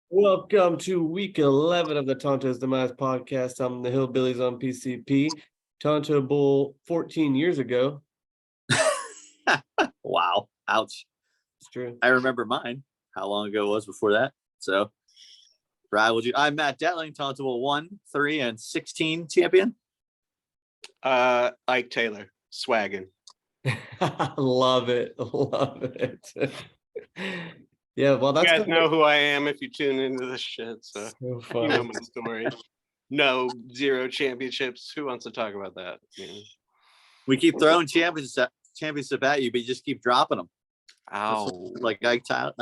Welcome to week 11 of the Tonto's Demise podcast. I'm the Hillbillies on PCP. Tonto Bull 14 years ago. Wow. Ouch. It's true. I remember mine. How long ago it was before that? So, I'm Matt Detling, Tonto Bull 1, 3, and 16 champion. Ike Taylor, swaggin'. Love it. Love it. Yeah, well, that's you guys know who I am if you tune into this shit. So fun. you know my story. No, 0 championships. Who wants to talk about that? Yeah. We keep throwing championship at you, but you just keep dropping them. Ow. Like Ike Taylor.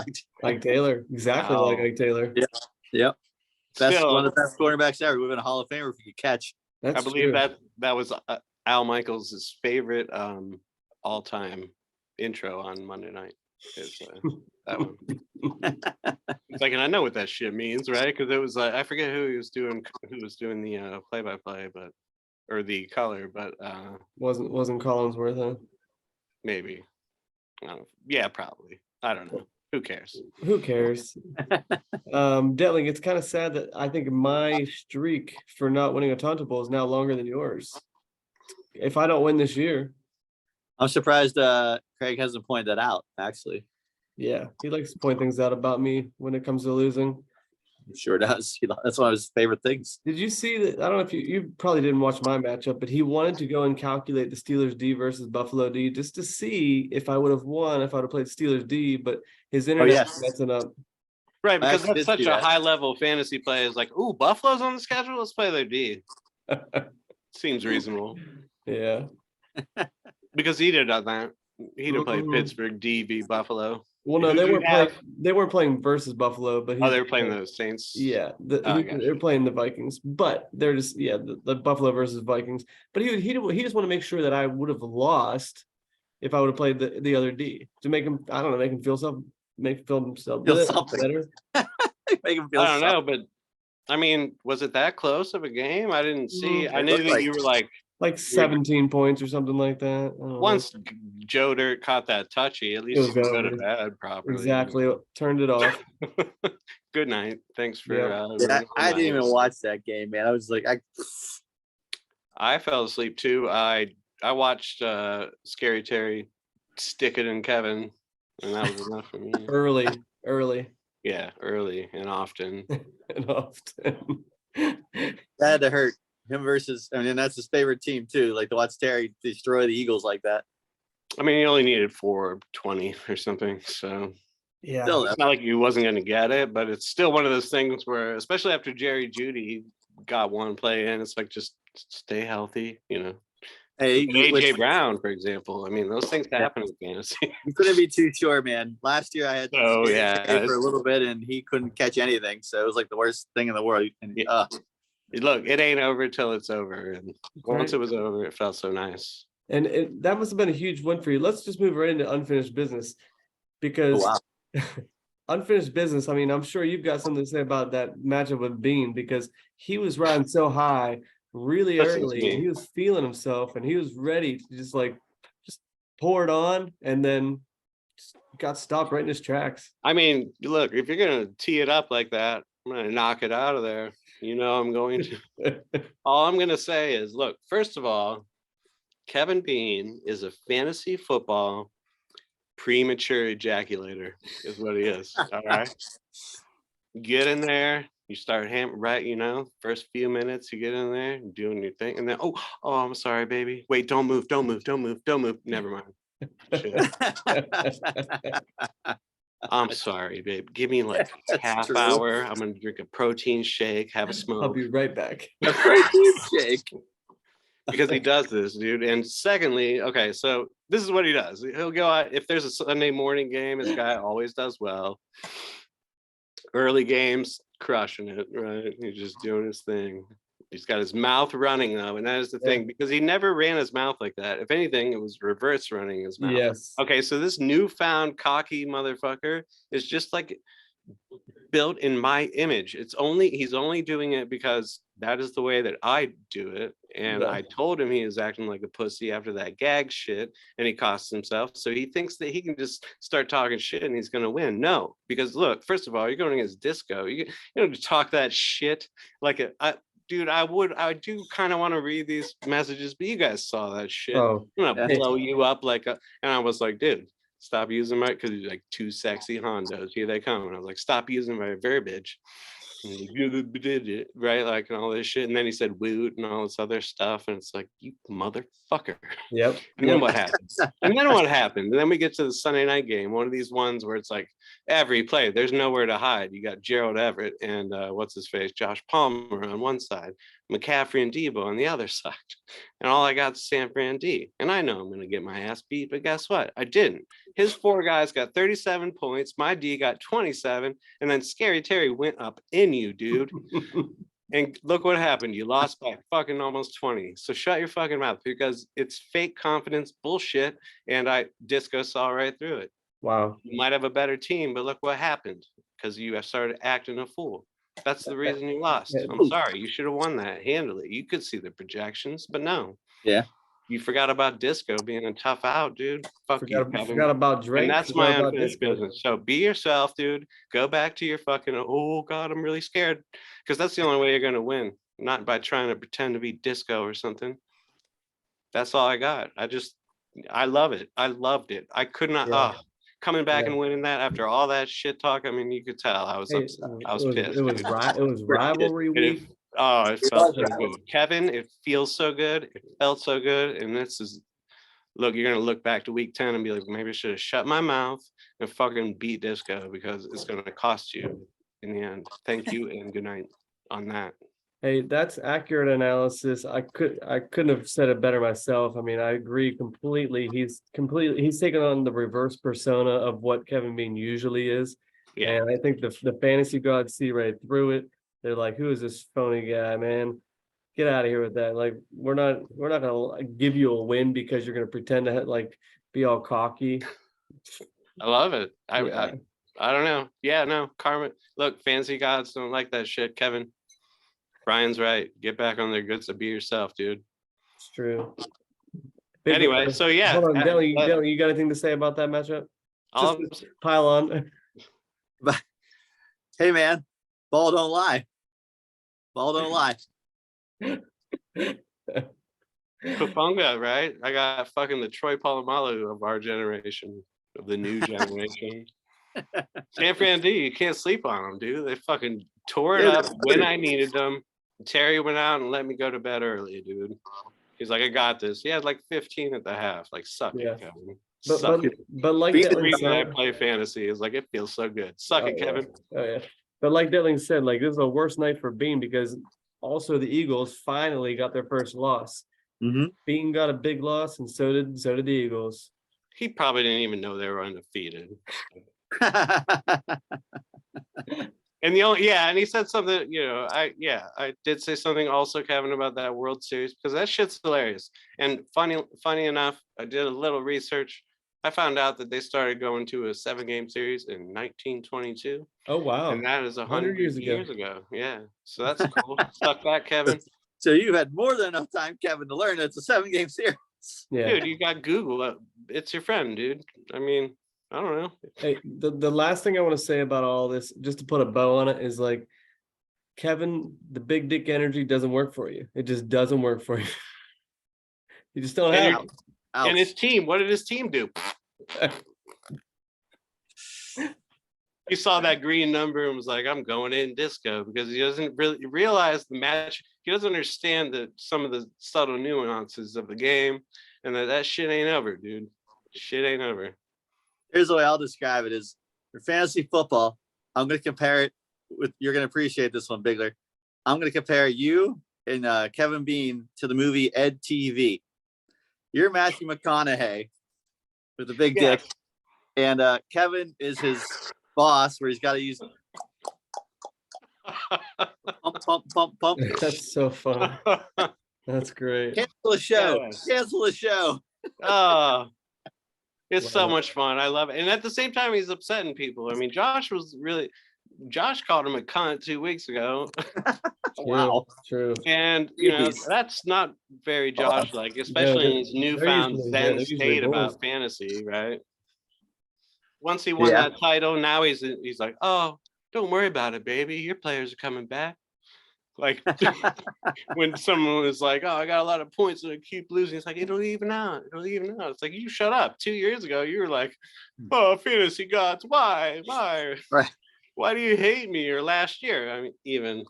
Ike Taylor. Exactly like Ike Taylor. Yeah. Yep. One of the best quarterbacks ever. We've been a Hall of Famer if you could catch. That's I believe true. that was Al Michaels' favorite all-time intro on Monday night. That one. It's like, and I know what that shit means, right? Because it was I forget who was doing the play-by-play, or the color, but wasn't Collinsworth, huh? maybe. Yeah, probably. I don't know. Who cares? Who cares? Detling, it's kind of sad that I think my streak for not winning a Tonto Bowl is now longer than yours. If I don't win this year. I'm surprised Craig hasn't pointed that out, actually. Yeah, he likes to point things out about me when it comes to losing. He sure does. That's one of his favorite things. Did you see that? I don't know if you probably didn't watch my matchup, but he wanted to go and calculate the Steelers D versus Buffalo D just to see if I would have won if I would have played Steelers D, but his internet's messing up. Right, because that's such a high level fantasy play. Is like, ooh, Buffalo's on the schedule. Let's play their D. Seems reasonable. Yeah. Because he'd have done that. He'd have played Pittsburgh D v Buffalo. Well, no, they weren't playing versus Buffalo, but they were playing the Saints. Yeah, they're playing the Vikings, but they're just the Buffalo versus Vikings. But he just want to make sure that I would have lost if I would have played the other D to make him make him feel himself better. Make him feel. I don't know, but I mean, was it that close of a game? I didn't see. I knew that you were like 17 points or something like that. Once Joe Dirt caught that touchy, at least you could go to bed properly. Exactly. Turned it off. Good night. Thanks for I didn't even watch that game, man. I was like, I fell asleep too. I watched Scary Terry stick it in Kevin, and that was enough for me. Early. Yeah, early and often. That had to hurt. Him versus, that's his favorite team too. Like to watch Terry destroy the Eagles like that. I mean, he only needed 420 or something. So yeah, still, it's not like he wasn't going to get it, but it's still one of those things where, especially after Jerry Jeudy got one play in, it's like just stay healthy, Hey, AJ Brown, for example. I mean, those things happen in fantasy. You couldn't be too sure, man. Last year I had for a little bit, and he couldn't catch anything, so it was like the worst thing in the world. And look, it ain't over till it's over, and once it was over, it felt so nice. And that must have been a huge win for you. Let's just move right into unfinished business, because unfinished business. I mean, I'm sure you've got something to say about that matchup with Bean, because he was riding so high really early, and he was feeling himself, and he was ready to just pour it on, and then just got stopped right in his tracks. I mean, look, if you're gonna tee it up like that, I'm gonna knock it out of there. I'm going to. All I'm gonna say is, look, first of all, Kevin Bean is a fantasy football premature ejaculator, is what he is. All right. Get in there, you start first few minutes you get in there doing your thing, and then oh, I'm sorry, baby. Wait, don't move. Never mind. Shit. I'm sorry, babe. Give me like half hour. I'm gonna drink a protein shake, have a smoke. I'll be right back. A protein shake. Because he does this, dude. And secondly, okay, so this is what he does. He'll go out if there's a Sunday morning game. This guy always does well. Early games, crushing it, right? He's just doing his thing. He's got his mouth running though, and that is the thing, because he never ran his mouth like that. If anything, it was reverse running his mouth. Yes. Okay, so this newfound cocky motherfucker is just like built in my image. He's only doing it because that is the way that I do it. And Yeah. I told him he was acting like a pussy after that gag shit, and he cost himself. So he thinks that he can just start talking shit and he's gonna win. No, because look, first of all, you're going against Disco. You don't talk that shit like dude, I do kind of want to read these messages, but you guys saw that shit. Oh, I'm gonna Yeah. blow you up like a, and I was like, dude, stop using my, because he's like two sexy Hondos. Here they come. And I was like, stop using my verbiage. And he, right? Like, and all this shit. And then he said woot and all this other stuff. And it's like, you motherfucker. yep. And then what happens? And then what happened? And then we get to the Sunday night game, one of these ones where it's like every play, there's nowhere to hide. You got Gerald Everett and what's his face, Josh Palmer on one side, McCaffrey and Debo on the other side. And all I got is San Fran D. And I know I'm going to get my ass beat, but guess what? I didn't. His four guys got 37 points. My D got 27. And then Scary Terry went up in you, dude. And look what happened. You lost by fucking almost 20. So shut your fucking mouth, because it's fake confidence bullshit. And Disco saw right through it. Wow. You might have a better team, but look what happened, because you have started acting a fool. That's the reason you lost. I'm sorry. You should have won that handily. You could see the projections, but no. Yeah. You forgot about Disco being a tough out, dude. Fuck you, Kevin. Forgot about Drake. And that's forgot my about unfinished Disco. business. So be yourself, dude. Go back to your fucking, oh God, I'm really scared. Because that's the only way you're going to win. Not by trying to pretend to be Disco or something. That's all I got. I love it. I loved it. I could not, Yeah. coming back Yeah. and winning that after all that shit talk. I mean, you could tell I was Hey, upset. I was it pissed. was dude. it was rivalry week. It felt so good. Kevin, it feels so good. It felt so good. And this is, look, you're gonna look back to week 10 and be like, maybe I should have shut my mouth and fucking beat Disco, because it's gonna cost you in the end. Thank you and good night on that. Hey, that's accurate analysis. I couldn't have said it better myself. I mean, I agree completely. He's taken on the reverse persona of what Kevin Bean usually is. Yeah. And I think the fantasy gods see right through it. They're like, who is this phony guy, man? Get out of here with that. Like, we're not gonna give you a win because you're gonna pretend to like be all cocky. I love it. Yeah. I don't know. Yeah, no, karma. Look, fantasy gods don't like that shit, Kevin. Brian's right. Get back on their good to be yourself, dude. It's true. Anyway, so yeah. Hold on, Deli, you got anything to say about that matchup? Just pile on. But hey, man, ball don't lie. Ball don't lie. Papunga, right? I got fucking the Troy Polamalu of our generation, of the new generation. San Fran D, you can't sleep on them, dude. They fucking tore it up when I needed them. Terry went out and let me go to bed early, dude. He's like, I got this. He had like 15 at the half. Like, suck it, Kevin. But like the Detling reason I said, play fantasy is like, it feels so good. Suck it, Kevin. Oh yeah. But like Detling said, like, this is the worst night for Bean, because also the Eagles finally got their first loss. Mm-hmm. Bean got a big loss, and so did the Eagles. He probably didn't even know they were undefeated. And and he said something, I did say something also, Kevin, about that World Series, because that shit's hilarious. And funny enough, I did a little research. I found out that they started going to a 7-game series in 1922. Oh wow. And that is 100 years ago. Yeah. So that's cool. Suck that, Kevin. So you had more than enough time, Kevin, to learn it's a 7-game series. Yeah. Dude, you got Google. It's your friend, dude. I mean, I don't know. Hey, the last thing I want to say about all this, just to put a bow on it, is like, Kevin, the big dick energy doesn't work for you. It just doesn't work for you. You just don't have it. And his team, what did his team do? He saw that green number and was like, I'm going in Disco, because he doesn't really realize the match. He doesn't understand some of the subtle nuances of the game, and that shit ain't over, dude. Shit ain't over. Here's the way I'll describe it: is for fantasy football, I'm going to compare it with, you're going to appreciate this one, Bigler. I'm going to compare you and Kevin Bean to the movie Ed TV. You're Matthew McConaughey with the big dick, and Kevin is his boss, where he's got to use pump. That's so fun. That's great. Cancel the show. Yes. Cancel the show. Oh, it's so Wow. much fun. I love it. And at the same time, he's upsetting people. I mean, Josh was really, Josh called him a cunt 2 weeks ago. Wow. True. And you know, Jeez. that's not very Josh like, Yeah, especially in his they're newfound usually- zen they're usually state bulls. about fantasy, right? Once he won Yeah. that title, now he's like, oh, don't worry about it, baby. Your players are coming back. Like when someone was like, oh, I got a lot of points and I keep losing, it's like, it'll even out. It'll even out. It's like, you shut up. 2 years ago, you were like, oh, fantasy gods, why? Right. Why do you hate me? Or last year, I mean, even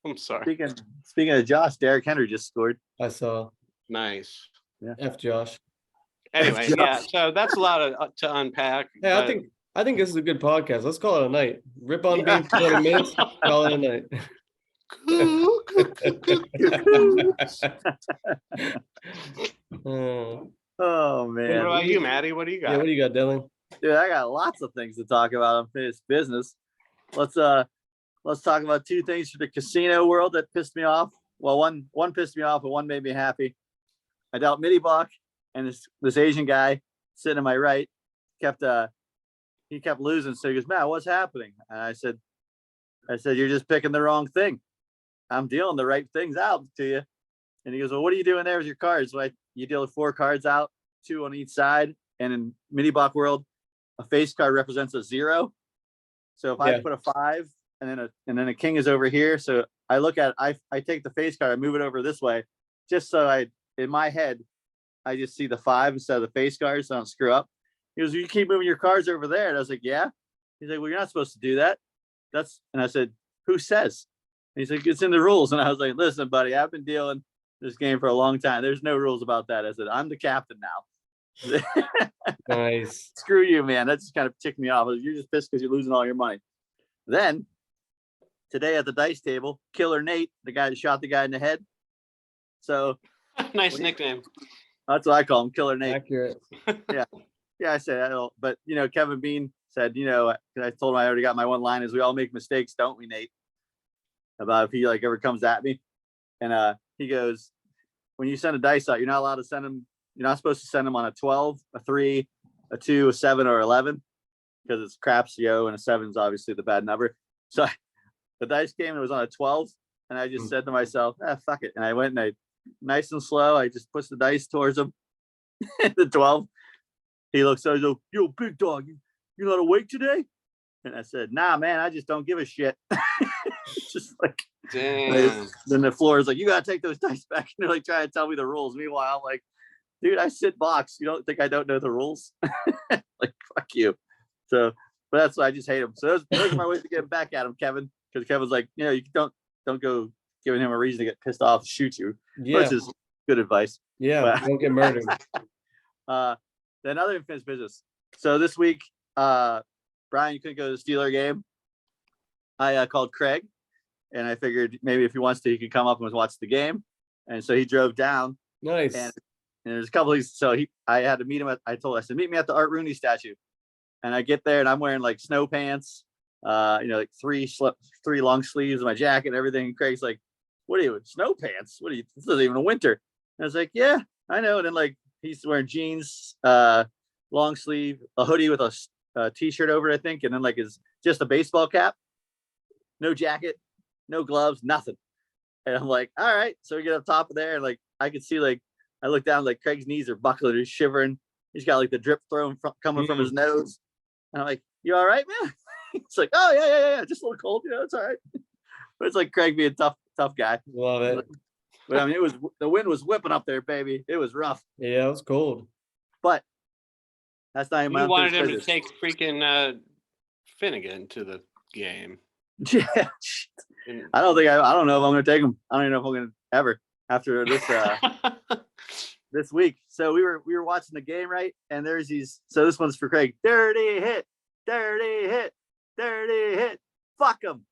I'm sorry. Speaking of Josh, Derrick Henry just scored. I saw. Nice. F Josh. Anyway, Josh. yeah. So that's a lot of to unpack. Hey, I think this is a good podcast. Let's call it a night. Rip on Bean for 20 minutes. Call it a night. Oh What man. about you, Maddie? What do you got? Yeah, what do you got, Dylan? Dude, I got lots of things to talk about on this business. Let's talk about two things for the casino world that pissed me off. Well, one pissed me off and one made me happy. I dealt mini block, and this Asian guy sitting to my right kept losing. So he goes, Matt, what's happening? And I said, you're just picking the wrong thing. I'm dealing the right things out to you. And he goes, well, what are you doing there with your cards? So you deal 4 cards out, 2 on each side. And in mini block world, a face card represents a 0. So if I put a 5 and then a king is over here. So I look at it, I take the face card, I move it over this way, just so in my head, I just see the 5 instead of the face card, so I don't screw up. He goes, you keep moving your cards over there. And I was like, yeah. He's like, well, you're not supposed to do that. And I said, who says? And he's like, it's in the rules. And I was like, listen, buddy, I've been dealing this game for a long time. There's no rules about that. I said, I'm the captain now. Nice. Screw you, man. That just kind of ticked me off. You're just pissed because you're losing all your money. Then today at the dice table, Killer Nate, the guy that shot the guy in the head. So Nice nickname. that's what I call him, Killer Nate. Accurate. Yeah, I said, but Kevin Bean said, I told him I already got my one line is we all make mistakes, don't we, Nate? About if he ever comes at me. And he goes, when you send a dice out, you're not allowed to send him. You're not supposed to send them on a 12, a 3, a 2, a 7, or 11 because it's craps, and a 7 is obviously the bad number. So the dice came and it was on a 12, and I just said to myself, fuck it. And I went and nice and slow, I just pushed the dice towards him. The 12. He looks so, yo, big dog, you not awake today? And I said, nah, man, I just don't give a shit. Just like, damn. Then the floor is like, you gotta take those dice back. And they're trying to tell me the rules. Meanwhile, I'm like, dude, I sit box. You don't think I don't know the rules? Fuck you. So, but that's why I just hate him. So those are my ways to get back at him, Kevin. Because Kevin's like, you don't go giving him a reason to get pissed off and shoot you, which is good advice. Yeah, don't get murdered. Then other unfinished business. So this week, Brian, you couldn't go to the Steeler game. I called Craig, and I figured maybe if he wants to, he could come up and watch the game. And so he drove down. Nice. And there's a couple of these. So I had to meet him I said, meet me at the Art Rooney statue. And I get there and I'm wearing snow pants, 3 long sleeves of my jacket and everything. And Craig's like, what are you, snow pants? This isn't even a winter. And I was like, yeah, I know. And then he's wearing jeans, long sleeve, a hoodie with a t-shirt over it, I think. And then is just a baseball cap, no jacket, no gloves, nothing. And I'm like, all right. So we get up top of there and I could see I look down, Craig's knees are buckling, he's shivering. He's got the drip coming from his nose. And I'm like, you all right, man? It's like, oh yeah. Just a little cold, it's all right. But it's Craig being tough guy. Love it. But I mean, the wind was whipping up there, baby. It was rough. Yeah, it was cold. But that's not even You wanted him to take freaking Finnegan to the game. Yeah. I don't know if I'm gonna take him. I don't even know if I'm gonna ever after this this week. So we were watching the game, right? And there's these. So this one's for Craig. Dirty hit, dirty hit, dirty hit. Fuck them.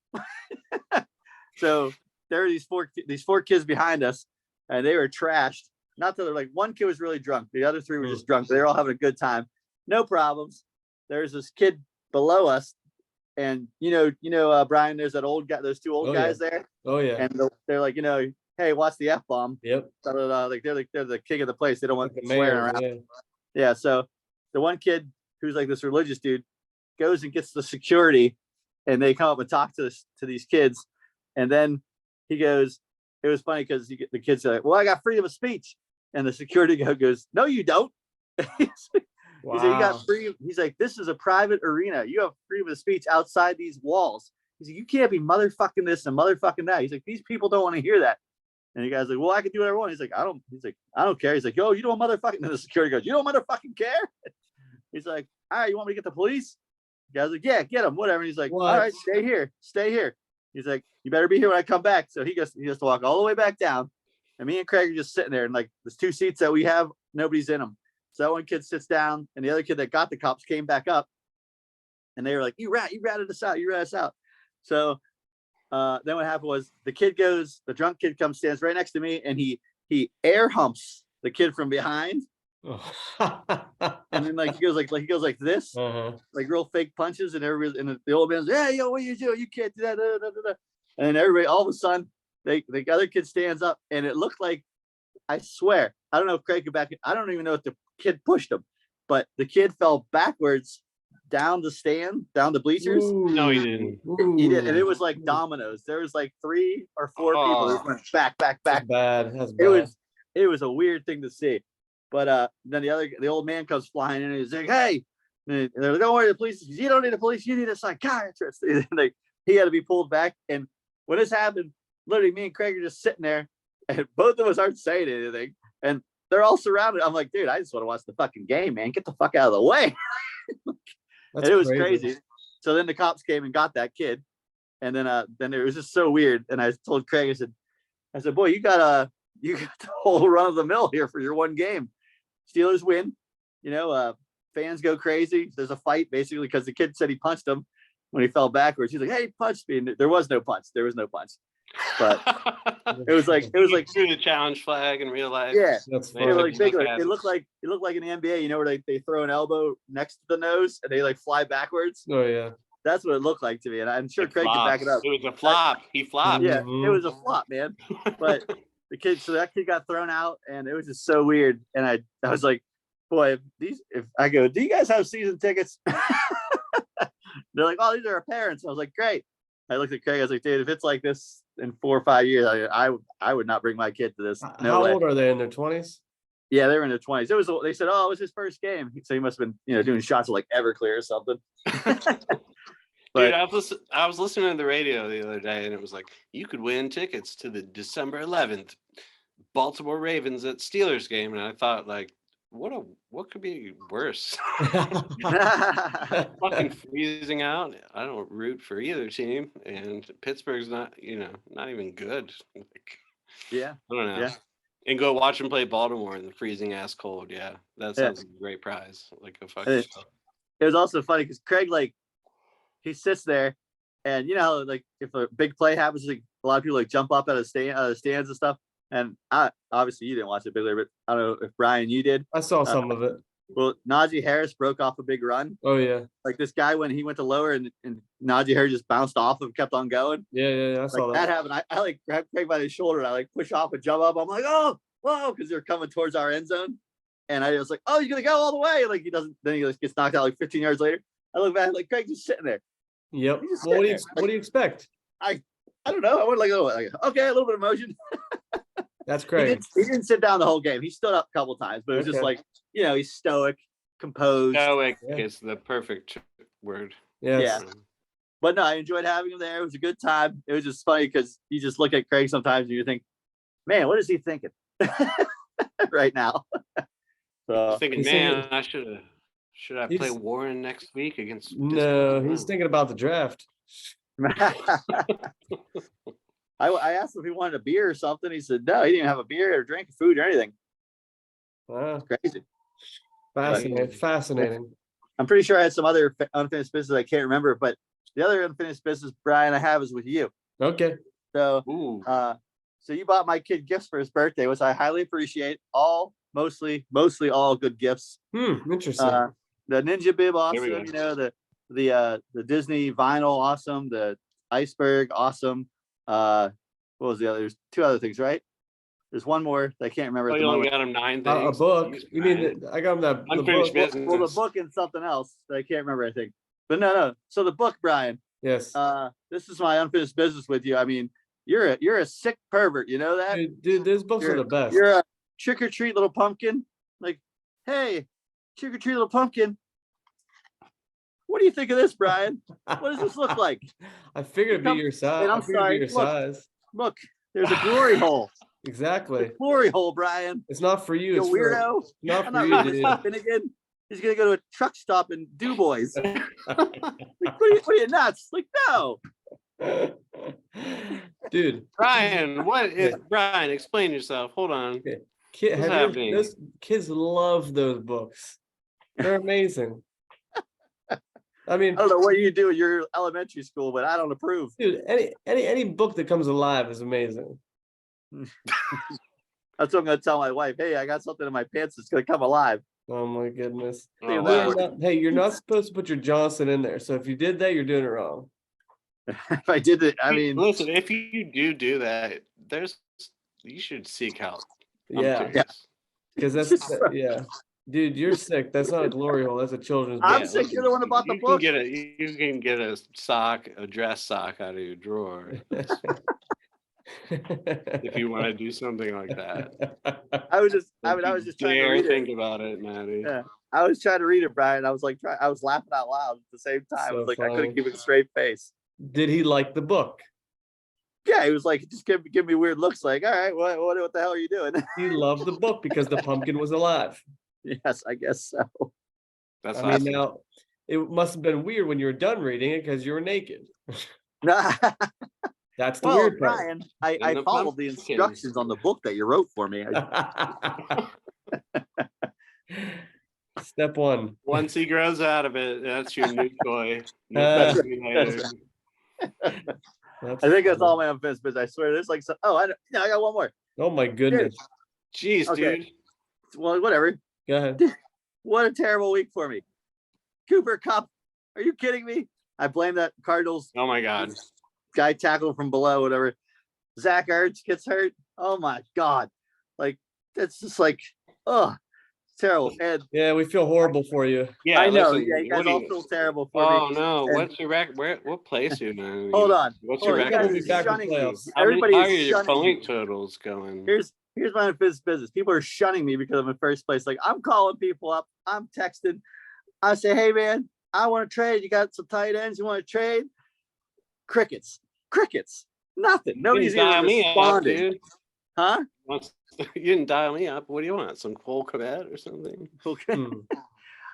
So there are these four kids behind us, and they were trashed. Not that they're one kid was really drunk. The other 3 were just drunk. They were all having a good time. No problems. There's this kid below us, and Brian, there's that old guy, those 2 old guys there. Oh yeah. And they're like, hey, watch the F-bomb. Yep. They're the king of the place. They don't want swearing around. Yeah. So the one kid who's this religious dude goes and gets the security and they come up and talk to these kids, and then he goes, it was funny because the kids are like, well, I got freedom of speech, and the security guard goes, no, you don't. Wow. He said, you got free. He's like, this is a private arena. You have freedom of speech outside these walls. He's like, you can't be motherfucking this and motherfucking that. He's like, these people don't want to hear that. And the guy's like, well, I can do whatever I want. He's like, I don't care. He's like, yo, you don't motherfucking. And the security goes, you don't motherfucking care. He's like, all right, you want me to get the police? The guy's like, yeah, get him, whatever. And he's like, What? all right, stay here. He's like, you better be here when I come back. So he has to walk all the way back down. And me and Craig are just sitting there, and like there's 2 seats that we have, nobody's in them. So that one kid sits down, and the other kid that got the cops came back up, and they were like, you ratted us out. So then what happened was the drunk kid comes, stands right next to me, and he air humps the kid from behind. And then he goes like this, like real fake punches, and everybody, and the old man's, hey, yo, what are you doing? You can't do that. And then everybody, all of a sudden, the other kid stands up, and it looked like, I swear, I don't know if Craig could back it. I don't even know if the kid pushed him, but the kid fell backwards down the bleachers. Ooh. No, he didn't. He did, and it was like dominoes. There was like 3 or 4 people that went back. That's bad. That's bad. It was a weird thing to see. But then the old man comes flying in, and he's like, hey, and they're like, don't worry, the police. You don't need a police, you need a psychiatrist. He had to be pulled back. And when this happened, literally me and Craig are just sitting there, and both of us aren't saying anything, and they're all surrounded. I'm like, dude, I just want to watch the fucking game, man. Get the fuck out of the way. And it was crazy. So then the cops came and got that kid, and then it was just so weird. And I told Craig, I said, boy, you got the whole run of the mill here for your one game. Steelers win, fans go crazy. There's a fight basically because the kid said he punched him when he fell backwards. He's like, hey, he punched me. And there was no punch. But it was like threw the challenge flag in real life. Yeah, That's it funny. looked like in the NBA, where they throw an elbow next to the nose and they like fly backwards. Oh yeah. That's what it looked like to me, and I'm sure Craig can back it up. It was a flop. He flopped. Yeah, it was a flop, man. But that kid got thrown out, and it was just so weird. And I was like, boy, if I go, do you guys have season tickets? They're like, oh, these are our parents. I was like, great. I looked at Craig. I was like, dude, if it's like this in 4 or 5 years, I would not bring my kid to this. No How way. old are they? In their 20s? Yeah, they were in their 20s. They said, oh, it was his first game, so he must have been, doing shots of like Everclear or something. Dude, I was listening to the radio the other day, and it was like, you could win tickets to the December 11th Baltimore Ravens at Steelers game, and I thought, like, what could be worse? Fucking freezing out. I don't root for either team, and Pittsburgh's not even good. Like, Yeah, I don't know. yeah. And go watch them play Baltimore in the freezing ass cold. Yeah, that sounds like a great prize. Like a fucking. It was also funny because Craig, like, he sits there, and like if a big play happens, like a lot of people like jump up out of the stands and stuff. And obviously you didn't watch it, Bigler, but I don't know if Brian, you did. I saw some of it. Well, Najee Harris broke off a big run. Oh yeah. Like this guy, when he went to lower and Najee Harris just bounced off and kept on going. Yeah. I saw that happened. I like grabbed Craig by his shoulder and I like push off and jump up. I'm like, oh, whoa, because they're coming towards our end zone. And I was like, oh, you're gonna go all the way. Like he doesn't. Then he gets knocked out like 15 yards later. I look back, like Craig's just sitting there. Yep. Well, what do you expect? I don't know. I went like, okay, a little bit of motion. That's Craig. He didn't sit down the whole game. He stood up a couple times, but it was just like, he's stoic, composed. Stoic is the perfect word. Yes. Yeah. But no, I enjoyed having him there. It was a good time. It was just funny because you just look at Craig sometimes and you think, man, what is he thinking right now? So I was thinking, man, should I play Warren next week against? No, he's thinking about the draft. I asked him if he wanted a beer or something. He said no, he didn't even have a beer or drink, food or anything. Wow. It's crazy. Fascinating. I'm pretty sure I had some other unfinished business I can't remember, but the other unfinished business, Brian, I have is with you. Okay. So, so you bought my kid gifts for his birthday, which I highly appreciate. Mostly all good gifts. Interesting. The Ninja Bib, awesome. The Disney vinyl, awesome. The iceberg, awesome. What was the other? There's 2 other things, right? There's one more that I can't remember. Oh, you only got him 9 things. A book. You mean I got him that unfinished business? Well, the book and something else that I can't remember. I think, but no. So the book, Brian, Yes. This is my unfinished business with you. I mean, you're a sick pervert. You know that? Dude, those books are the best. You're a trick or treat little pumpkin. Like, hey, trick or treat little pumpkin. What do you think of this, Brian? What does this look like? I figured it'd be your size. And I'm sorry. Look, there's a glory hole. Exactly. Glory hole, Brian. It's not for you. You It's weirdo. not I'm for not you, reading dude. this Finnegan. He's gonna go to a truck stop in Du Bois. Like, what are you nuts? Like, no. Dude. Brian, Brian, explain yourself. Hold on. Those kids love those books. They're amazing. I mean, I don't know what you do in your elementary school, but I don't approve. Dude, any book that comes alive is amazing. That's what I'm gonna tell my wife. Hey, I got something in my pants that's gonna come alive. Oh my goodness. Oh, wow. You're not supposed to put your Johnson in there. So if you did that, you're doing it wrong. If I did it, I mean, listen, if you do that, you should seek help. Yeah. Because yeah. Dude, you're sick. That's not a glory hole. That's a children's book. I'm sick. You're the one that bought the book. You can get a dress sock out of your drawer. If you want to do something like that. I was just trying to read think about it, Maddie. Yeah. I was trying to read it, Brian. I was laughing out loud at the same time. So I was like, funny. I couldn't keep a straight face. Did he like the book? Yeah, he was like, just give me weird looks. Like, all right, what the hell are you doing? He loved the book because the pumpkin was alive. Yes, I guess so. That's I mean, now it must have been weird when you were done reading it because you were naked. That's the weird part. Brian, I followed the instructions on the book that you wrote for me. Step one. Once he grows out of it, that's your new toy. I think that's all my unfinished business. I swear, there's like I got one more. Oh my goodness. Jeez, Okay. dude. Well, whatever. Go ahead. What a terrible week for me. Cooper Kupp. Are you kidding me? I blame that Cardinals Oh my God. guy tackled from below, whatever. Zach Ertz gets hurt. Oh my God. Like, that's just like, it's terrible. And Yeah, we feel horrible for you. Yeah, I know. listen, Yeah, you guys all feel terrible for Oh me. no! And- What's your what place you in? Hold on. What's Hold your on. You guys record? We'll be back in shunning me. playoffs. Everybody How are is your shunning me. point totals going? Here's my business. People are shunning me because I'm in first place. Like, I'm calling people up. I'm texting. I say, hey man, I want to trade. You got some tight ends? You want to trade? Crickets. Nothing. Nobody's even dial me up, responding. dude. Huh? You didn't dial me up. What do you want? Some Cole Kmet or something? Okay.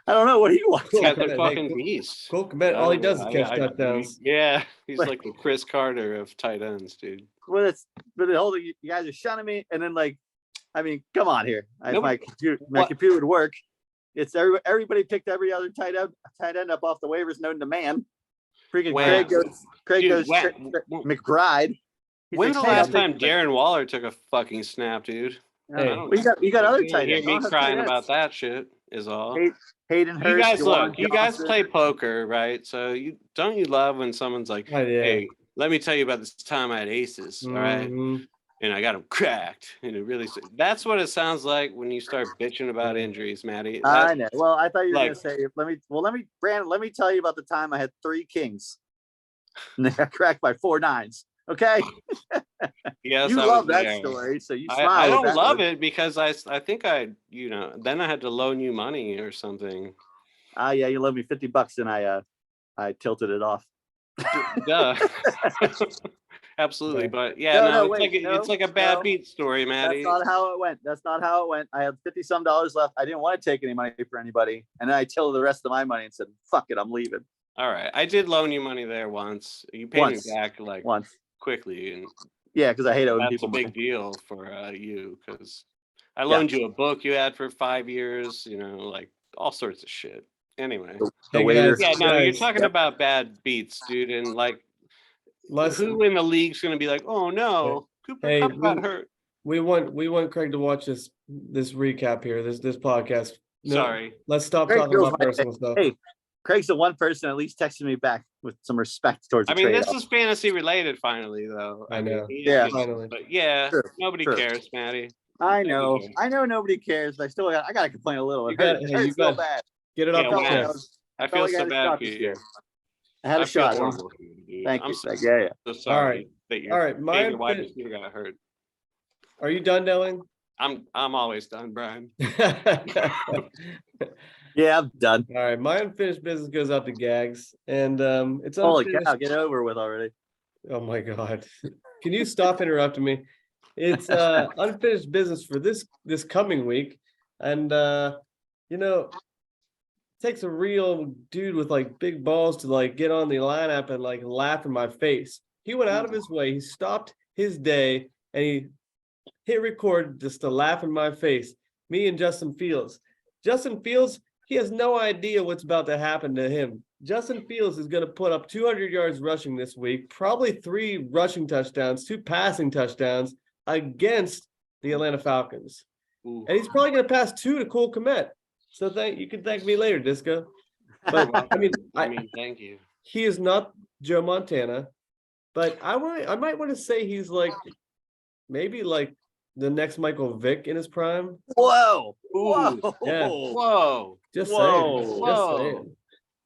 I don't know. What do you want? Cool. Got the Hey, fucking beast. Cole Kmet, all he does is catch touchdowns. Yeah, he's like the Chris Carter of tight ends, dude. But the whole thing, you guys are shunning me, and then like, I mean, come on here. If my computer would work. It's everybody picked every other tight end up off the waivers known to man. Freaking Wow. Craig goes McBride. When's the last time Darren Waller took a fucking snap, dude? Hey, you got other tight ends. Me crying about that shit is all. Hayden Hurst. You guys look. You guys play poker, right? So you love when someone's like, Oh, yeah. "Hey, let me tell you about this time I had aces, all right? Mhm. And I got them cracked." And it really, that's what it sounds like when you start bitching about injuries, Maddie. I know. Well, I thought you were gonna say, Brandon, let me tell you about the time I had 3 kings. And they got cracked by 4 9s. Okay. Yes, you love that story, so you smile. I don't love it because I think then I had to loan you money or something. Yeah, you loaned me $50 and I tilted it off. Duh. Absolutely, but it's like a bad beat story, Maddie. That's not how it went. I had $50-some left. I didn't want to take any money for anybody, and then I tilted the rest of my money and said, "Fuck it, I'm leaving." All right, I did loan you money there once. You paid me back once quickly, and yeah, because I hate owing people. That's a big deal for you because I loaned you a book you had for 5 years. Like all sorts of shit. Anyway, you're talking about bad beats, dude, and like. Who in the league's going to be like, oh no, Cooper Kupp got hurt? We want Craig to watch this recap here, this podcast. No, sorry, let's stop talking about personal stuff. Hey, Craig's the one person at least texting me back with some respect towards. This is fantasy related, finally, though. I know. Finally. But yeah, nobody cares, Maddie. I know nobody cares, but I got to complain a little. It hurts so bad. Get it off the chest. I feel so bad for you. I had a I feel shot. horrible for you, dude. Thank I'm you. so, Yeah. so sorry that All your right. My favorite wide unfinished. receiver got hurt. Are you done, Delling? I'm always done, Brian. Yeah, I'm done. All right, my unfinished business goes out to Gags, and it's Holy unfinished. cow, get over with already. Oh my God, can you stop interrupting me? It's unfinished business for this coming week, and you know, it takes a real dude with like big balls to like get on the lineup and like laugh in my face. He went out of his way. He stopped his day and he hit record just to laugh in my face. Me and Justin Fields. Justin Fields, he has no idea what's about to happen to him. Justin Fields is going to put up 200 yards rushing this week, probably 3 rushing touchdowns, 2 passing touchdowns against the Atlanta Falcons. Ooh. And he's probably going to pass 2 to Cole Kmet. So you can thank me later, Disco. But I mean, thank you. he is not Joe Montana, but I might want to say he's like maybe like the next Michael Vick in his prime. Whoa. Ooh. Whoa. Yeah. Whoa. Just Whoa. saying. Just Whoa. saying.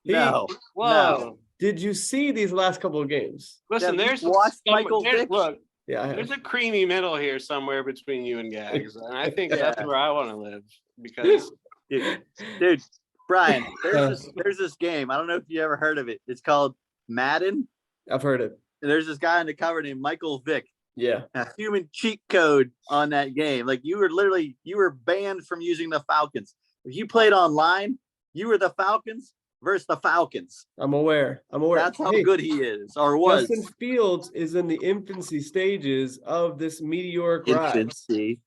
No. Whoa. No. Did you see these last couple of games? Listen, Yeah, there's watch Michael Vick. Look, Yeah, I have. there's a creamy middle here somewhere between you and Gags, and I think Yeah. that's where I want to live because Dude, Brian, there's this game. I don't know if you ever heard of it. It's called Madden. I've heard it. And there's this guy on the cover named Michael Vick. Yeah. A human cheat code on that game. Like you were banned from using the Falcons. If you played online, you were the Falcons versus the Falcons. I'm aware. That's how good he is, or was. Justin Fields is in the infancy stages of this meteoric rise. Infancy.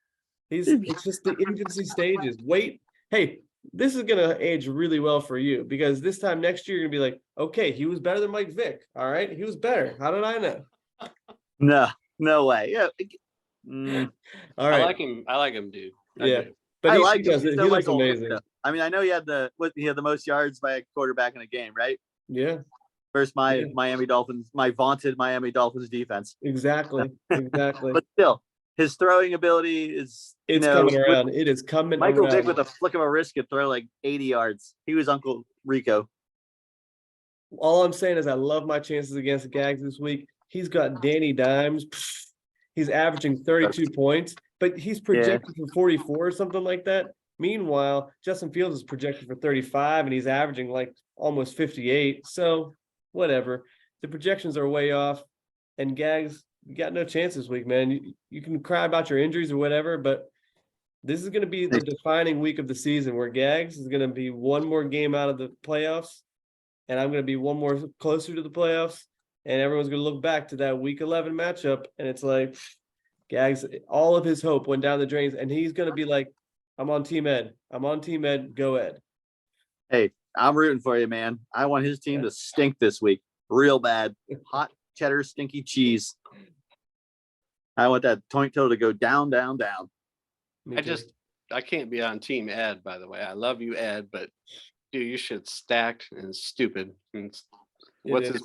It's just the infancy stages. Wait, hey, this is gonna age really well for you because this time next year you're gonna be like, okay, he was better than Mike Vick. All right, he was better. How did I know? No way. Yeah. All right. I like him, dude. Yeah. But I he like does him. it. He's He so looks Michael amazing. Vick. I mean, I know he had the most yards by a quarterback in a game, right? Yeah, Versus my Yeah. Miami Dolphins, my vaunted Miami Dolphins defense. exactly. Exactly. But still, his throwing ability is Coming around. It is coming Michael around. Vick with a flick of a wrist could throw like 80 yards. He was Uncle Rico. All I'm saying is I love my chances against Gags this week. He's got Danny Dimes. He's averaging 32 points, but he's projected for 44 or something like that. Meanwhile, Justin Fields is projected for 35 and he's averaging like almost 58. So whatever. The projections are way off. And Gags, you got no chance this week, man. You can cry about your injuries or whatever, but this is going to be the defining week of the season where Gags is going to be one more game out of the playoffs. And I'm going to be one more closer to the playoffs. And everyone's going to look back to that week 11 matchup. And it's like, Gags, all of his hope went down the drains. And he's going to be like, I'm on Team Ed. I'm on Team Ed. Go Ed. Hey, I'm rooting for you, man. I want his team to stink this week. Real bad. Hot cheddar, stinky cheese. I want that Tonto to go down, down, down. I can't be on Team Ed, by the way. I love you, Ed, but dude, you shit stacked and stupid. And what's this?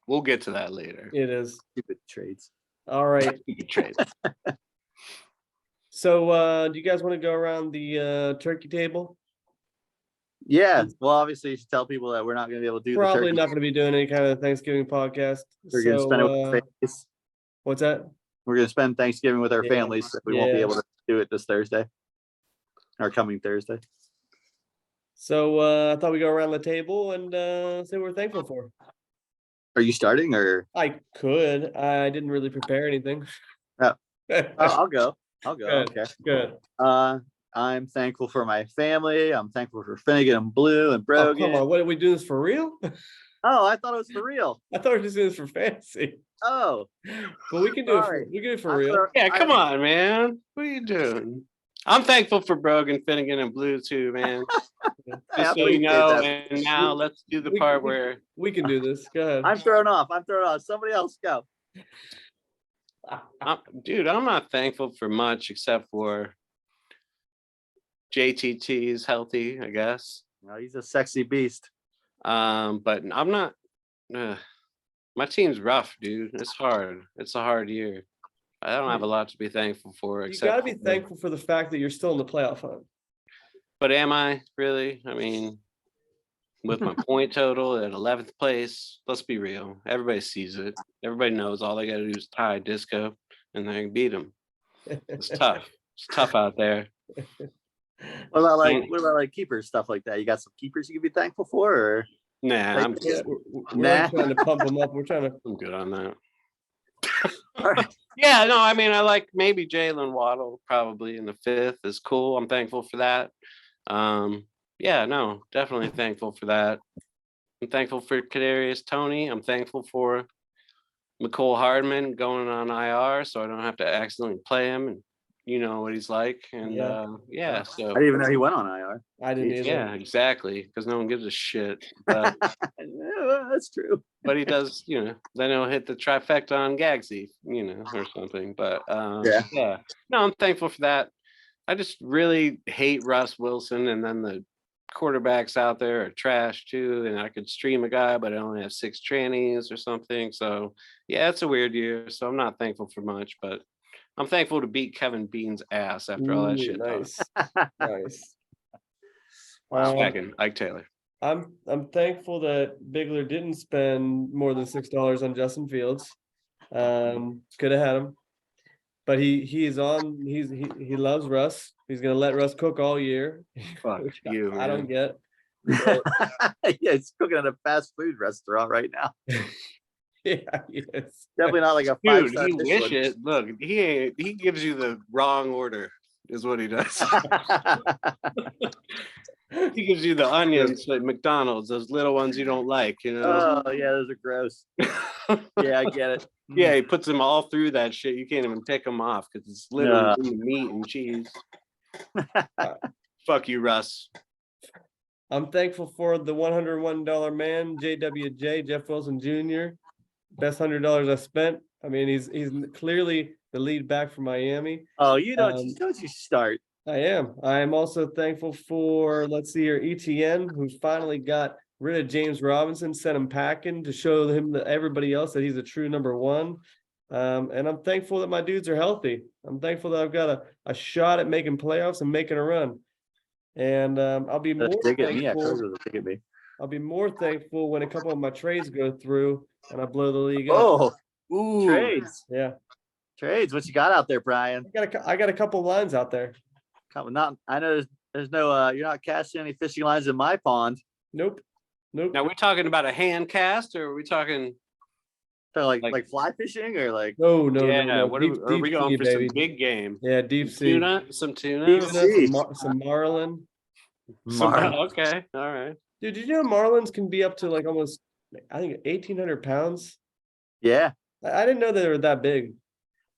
We'll get to that later. It is. Stupid trades. All right. Stupid trades. So do you guys want to go around the turkey table? Yeah. Well, obviously you should tell people that we're not going to be able to do Probably not going to be doing any kind of Thanksgiving podcast. We're going to spend it with families. What's that? We're going to spend Thanksgiving with our families. So we won't be able to do it this Thursday or coming Thursday. So I thought we'd go around the table and say what we're thankful for. Are you starting or? I could. I didn't really prepare anything. Oh. I'll go. Good. Okay. Good. I'm thankful for my family. I'm thankful for Finnegan and Blue and Oh, Brogan. come on. What, are we doing this for real? Oh, I thought it was for real. I thought we were just doing this for fantasy. Oh. But we can do Sorry. it. We can do it for real. Yeah, come on, man. What are you doing? I'm thankful for Brogan, Finnegan, and Blue too, man. Just so you know. And now let's do the part where we can do this. Go ahead. I'm thrown off. Somebody else go. Dude, I'm not thankful for much except for JTT is healthy, I guess. No, he's a sexy beast. But I'm not. My team's rough, dude. It's hard. It's a hard year. I don't have a lot to be thankful for. You got to be thankful for the fact that you're still in the playoff hunt. But am I really? I mean, with my point total at 11th place. Let's be real. Everybody sees it. Everybody knows all they got to do is tie disco and they can beat them. It's tough. It's tough out there. What about like keepers, stuff like that? You got some keepers you can be thankful for, or Nah, like, I'm good. We're trying to pump them up. We're trying to. I'm good on that. all right. Yeah, no, I mean, I like maybe Jalen Waddle probably in the 5th is cool. I'm thankful for that. Yeah, no, definitely thankful for that. I'm thankful for Kadarius Toney. I'm thankful for McCole Hardman going on IR, so I don't have to accidentally play him, and you know what he's like. And Yeah. so I didn't even know he went on IR. I didn't either. yeah, exactly, because no one gives a shit. But Yeah, that's true. but he does, you know, then he'll hit the trifecta on Gagsy, you know, or something. But yeah. No, I'm thankful for that. I just really hate Russ Wilson, and then the quarterbacks out there are trash too. And I could stream a guy, but I only have 6 trannies or something. So yeah, it's a weird year. So I'm not thankful for much, but I'm thankful to beat Kevin Bean's ass after all that shit. Nice. Nice. Second, Ike Taylor. I'm thankful that Bigler didn't spend more than $6 on Justin Fields. Could have had him, but he loves Russ. He's gonna let Russ cook all year. Fuck you, man. I don't get. Yeah, he's cooking at a fast food restaurant right now. Yeah, yes. Definitely not like a Dude, 5-star he wish Michelin. it. Look, he gives you the wrong order, is what he does. He gives you the onions at McDonald's, those little ones you don't like, you know. Oh yeah, those are gross. Yeah, I get it. Yeah, he puts them all through that shit. You can't even take them off because it's literally in the meat and cheese. Fuck you, Russ. I'm thankful for the $101 man, JWJ, Jeff Wilson Jr. Best $100 I spent. I mean, he's clearly the lead back for Miami. Oh, you don't you start. I am. I am also thankful for, let's see here, ETN, who finally got rid of James Robinson, sent him packing to show him to everybody else that he's a true number one. And I'm thankful that my dudes are healthy. I'm thankful that I've got a shot at making playoffs and making a run. And I'll be more thankful. I'll be more thankful when a couple of my trades go through and I blow the league up. Ooh, trades. Yeah. Trades. What you got out there, Brian? I got a couple lines out there. I know there's no you're not casting any fishing lines in my pond. Nope. Now we're talking about a hand cast, or are we talking so like fly fishing or like no. What are we going for? Baby. Some big game? Yeah, deep sea. Some tuna, some marlin. Okay, all right. Dude, did you know marlins can be up to like almost, I think, 1,800 pounds? Yeah. I didn't know they were that big.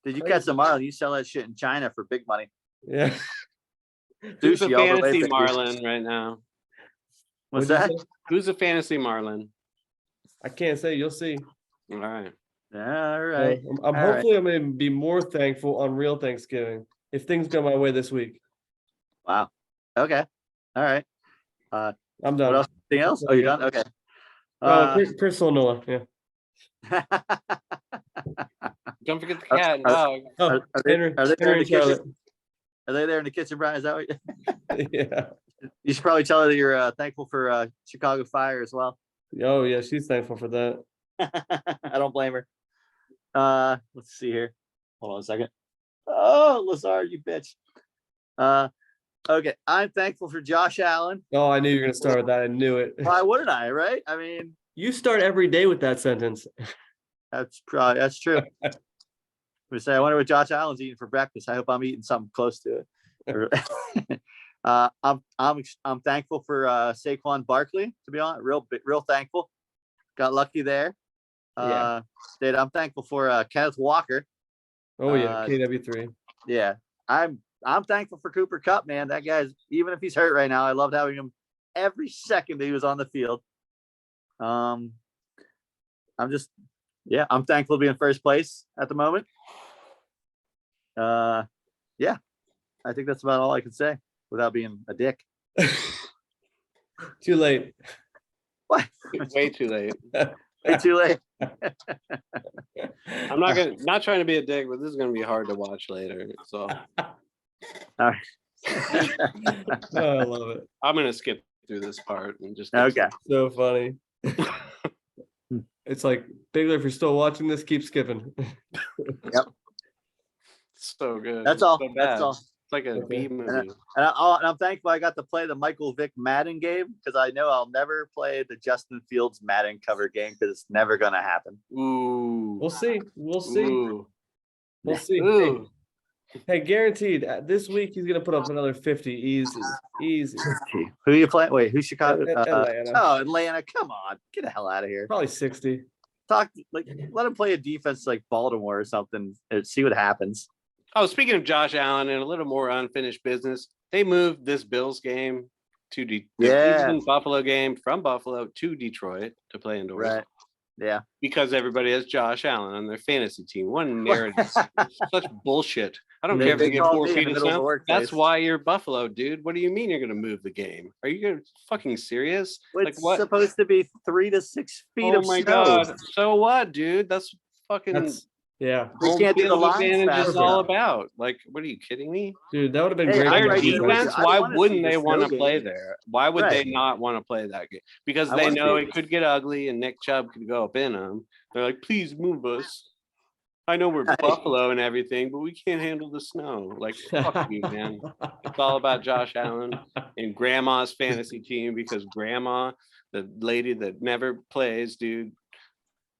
Did you catch the marlin? You sell that shit in China for big money. Yeah. Who's a fantasy marlin right now? What's that? Who's a fantasy marlin? I can't say. You'll see. All right. All right. I'm hopefully I'm going to be more thankful on real Thanksgiving if things go my way this week. Wow. Okay. All right. I'm done. What else? Anything else? Oh, you're done? Okay. Chris Noah. Yeah. Don't forget the cat and dog. Are they there in the kitchen? Are they there in the kitchen, Brian? Is that what Yeah. You should probably tell her that you're thankful for Chicago Fire as well. Oh, yeah. She's thankful for that. I don't blame her. Let's see here. Hold on a second. Oh, Lazard, you bitch. Okay. I'm thankful for Josh Allen. Oh, I knew you were going to start with that. I knew it. Why wouldn't I, right? I mean, you start every day with that sentence. That's true. We say, I wonder what Josh Allen's eating for breakfast. I hope I'm eating something close to it. I'm thankful for Saquon Barkley, to be honest. Real thankful. Got lucky there. I'm thankful for Kenneth Walker. Oh yeah, KW3. Yeah, I'm thankful for Cooper Kupp, man. That guy's, even if he's hurt right now, I loved having him every second that he was on the field. I'm thankful to be in first place at the moment. I think that's about all I can say without being a dick. Too late. What? Way too late. Way too late. I'm not trying to be a dick, but this is gonna be hard to watch later. So all right. Oh, I love it. I'm gonna skip through this part and just Okay. So funny. It's like, Bigler, if you're still watching this, keep skipping. So good. That's all. So That's bad. all. It's like a Okay. B movie. And I'm thankful I got to play the Michael Vick Madden game because I know I'll never play the Justin Fields Madden cover game because it's never gonna happen. Ooh. We'll see. We'll see. Ooh. We'll see. Ooh. Hey, guaranteed. This week he's gonna put up another 50. Easy. Easy. Who you playing? Wait, who's Chicago? Atlanta. Oh, Atlanta! Come on, get the hell out of here. Probably 60. Let him play a defense like Baltimore or something and see what happens. Oh, speaking of Josh Allen and a little more unfinished business, they moved this Bills game to the Cleveland Buffalo game from Buffalo to Detroit to play indoors. Right. Yeah. Because everybody has Josh Allen on their fantasy team. One narrative. Such bullshit. I don't care if they get 4 feet of snow. That's why you're Buffalo, dude. What do you mean you're going to move the game? Are you gonna fucking serious? It's supposed to be 3 to 6 feet of snow. Oh my god. So what, dude? That's fucking yeah. We can't do the line advantage is all about. Like, what are you kidding me? Dude, that would have been Hey, great. Their defense, why wouldn't they want to game. play there? Why would they not want to play that game? Because they know it could get ugly and Nick Chubb could go up in them. They're like, please move us. I know we're Buffalo and everything, but we can't handle the snow. Like, fuck you, man. It's all about Josh Allen and Grandma's fantasy team because Grandma, the lady that never plays, dude,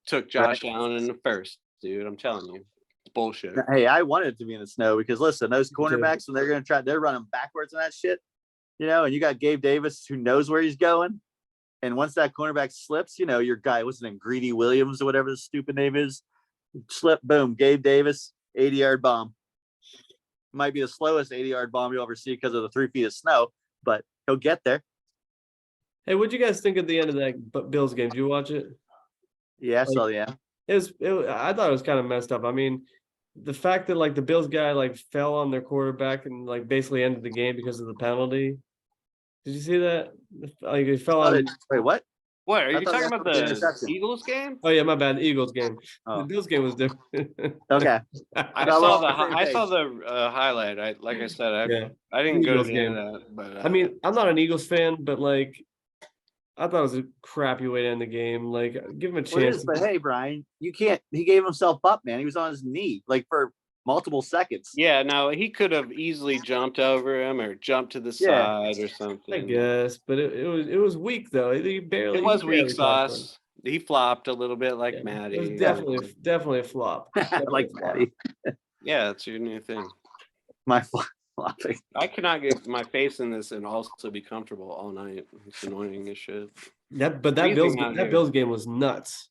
took Josh Allen in the first, dude. I'm telling you. It's bullshit. Hey, I wanted it to be in the snow because listen, those cornerbacks, and they're running backwards and that shit, and you got Gabe Davis who knows where he's going. And once that cornerback slips, your guy, what's his name, Greedy Williams or whatever the stupid name is, slip, boom, Gabe Davis, 80-yard bomb. Might be the slowest 80-yard bomb you'll ever see because of the 3 feet of snow, but he'll get there. Hey, what'd you guys think at the end of that Bills game? Did you watch it? Yeah, so yeah. I thought it was kind of messed up. I mean, the fact that the Bills guy fell on their quarterback and basically ended the game because of the penalty. Did you see that? He fell on. Wait, what? What are you talking about? The Eagles game? Oh yeah, my bad. The Eagles game. Oh. The Bills game was different. Okay. I saw the highlight. I said I didn't go to the end of that. But I mean, I'm not an Eagles fan, but I thought it was a crappy way to end the game. Give him a chance. But hey, Brian, you can't. He gave himself up, man. He was on his knee for multiple seconds. Yeah, no, he could have easily jumped over him or jumped to the side or something. I guess, but it was weak though. He barely. It was weak sauce. He flopped a little bit like Matty. It was definitely a flop. Like Matty. Yeah, that's your new thing. My flopping. I cannot get my face in this and also be comfortable all night. It's annoying as shit. That Bills game was nuts.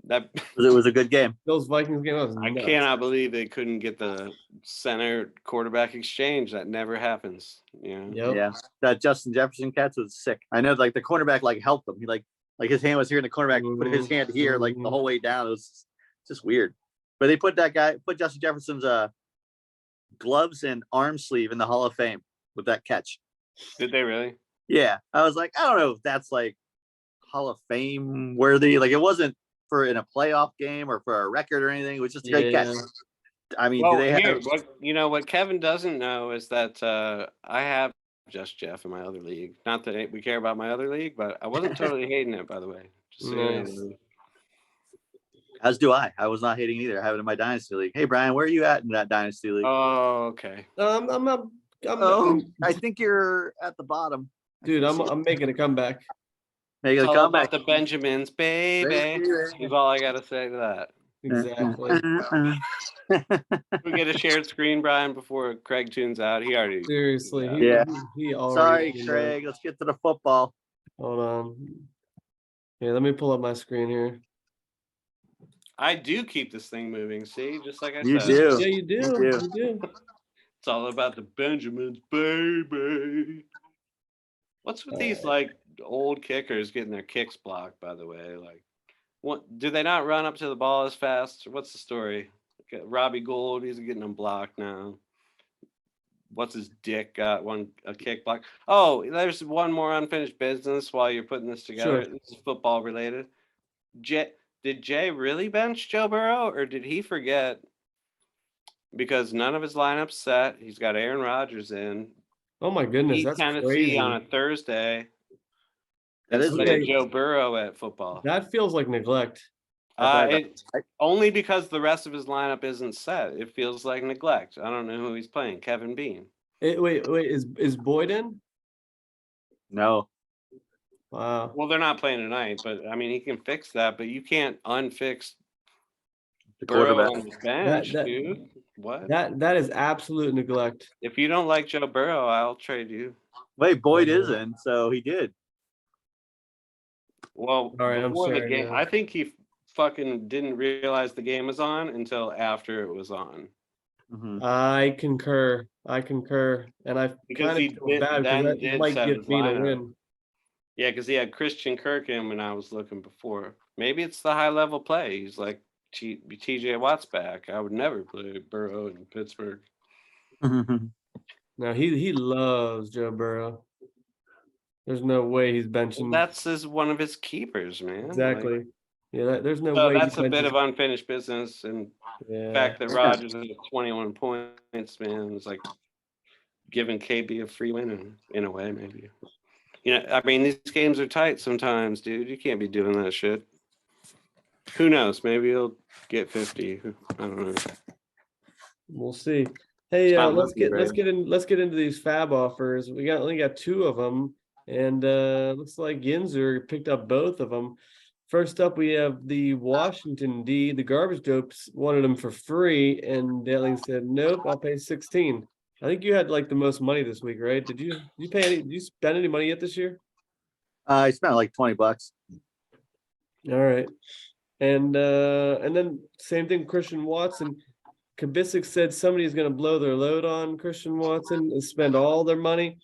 It was a good game. Bills Vikings game was nuts. I cannot believe they couldn't get the center quarterback exchange. That never happens. Yeah. That Justin Jefferson catch was sick. I know, the cornerback helped him. He like his hand was here, and the cornerback put his hand here, the whole way down. It was just weird. But they put Justin Jefferson's gloves and arm sleeve in the Hall of Fame with that catch. Did they really? Yeah. I was like, I don't know if that's Hall of Fame worthy. It wasn't for in a playoff game or for a record or anything. It was just a great catch. I mean, do they have what Kevin doesn't know is that I have Just Jeff in my other league. Not that we care about my other league, but I wasn't totally hating it, by the way. Just so nice. As do I. I was not hating either. I have it in my dynasty league. Hey Brian, where are you at in that dynasty league? Oh, okay. I think you're at the bottom. Dude, I'm making a comeback. It's all about the Benjamins, baby. Is all I gotta say to that. Exactly. We get a shared screen, Brian, before Craig tunes out. He already. Seriously. He already. Sorry, Craig. Let's get to the football. Hold on. Yeah, let me pull up my screen here. I do keep this thing moving. See, just like I said. You do. Yeah, you do. You do. It's all about the Benjamins, baby. What's with these old kickers getting their kicks blocked? By the way, what do they not run up to the ball as fast? What's the story? Robbie Gould, he's getting them blocked now. What's his dick got a kick block? Oh, there's one more unfinished business while you're putting this together. Sure. This is football related. Did Jay really bench Joe Burrow, or did he forget? Because none of his lineups set. He's got Aaron Rodgers in. Oh my goodness, that's Tennessee crazy. On a Thursday. That is instead okay. of Joe Burrow at football. That feels like neglect. Only because the rest of his lineup isn't set. It feels like neglect. I don't know who he's playing. Kevin Bean. Wait, is Boyd in? No. Wow. Well, they're not playing tonight, but I mean, he can fix that. But you can't unfix The Burrow quarterback. on the bench, That- dude. What? That is absolute neglect. If you don't like Joe Burrow, I'll trade you. Wait, Boyd is in, so he did. Well, All right, I'm before the sorry, game, no. I think he fucking didn't realize the game was on until after it was on. Mhm. I concur. And I Because kind he of feel did- bad then because that did might set give his Bean a lineup. win. Yeah, because he had Christian Kirk in when I was looking before. Maybe it's the high level play. He's like TJ Watt's back. I would never play Burrow in Pittsburgh. No, he loves Joe Burrow. There's no way he's benching. That's one of his keepers, man. Exactly. Like, Yeah, there's no so way. that's a bit of unfinished business, and the Yeah. fact that Rodgers has 21 points, man, is like giving KB a free win in a way, maybe. You know, I mean, these games are tight sometimes, dude. You can't be doing that shit. Who knows? Maybe he'll get 50. I don't know. We'll see. Hey, It's not let's looking get into these fab offers. We only got two of them, and looks like Yinzer picked up both of them. First up, we have the Washington D. The garbage dopes wanted them for free, and Daling said, "Nope, I'll pay 16." I think you had like the most money this week, right? Did you pay any? Did you spend any money yet this year? I spent like $20. All right, and then same thing, Christian Watson. Kabisic said somebody's going to blow their load on Christian Watson and spend all their money.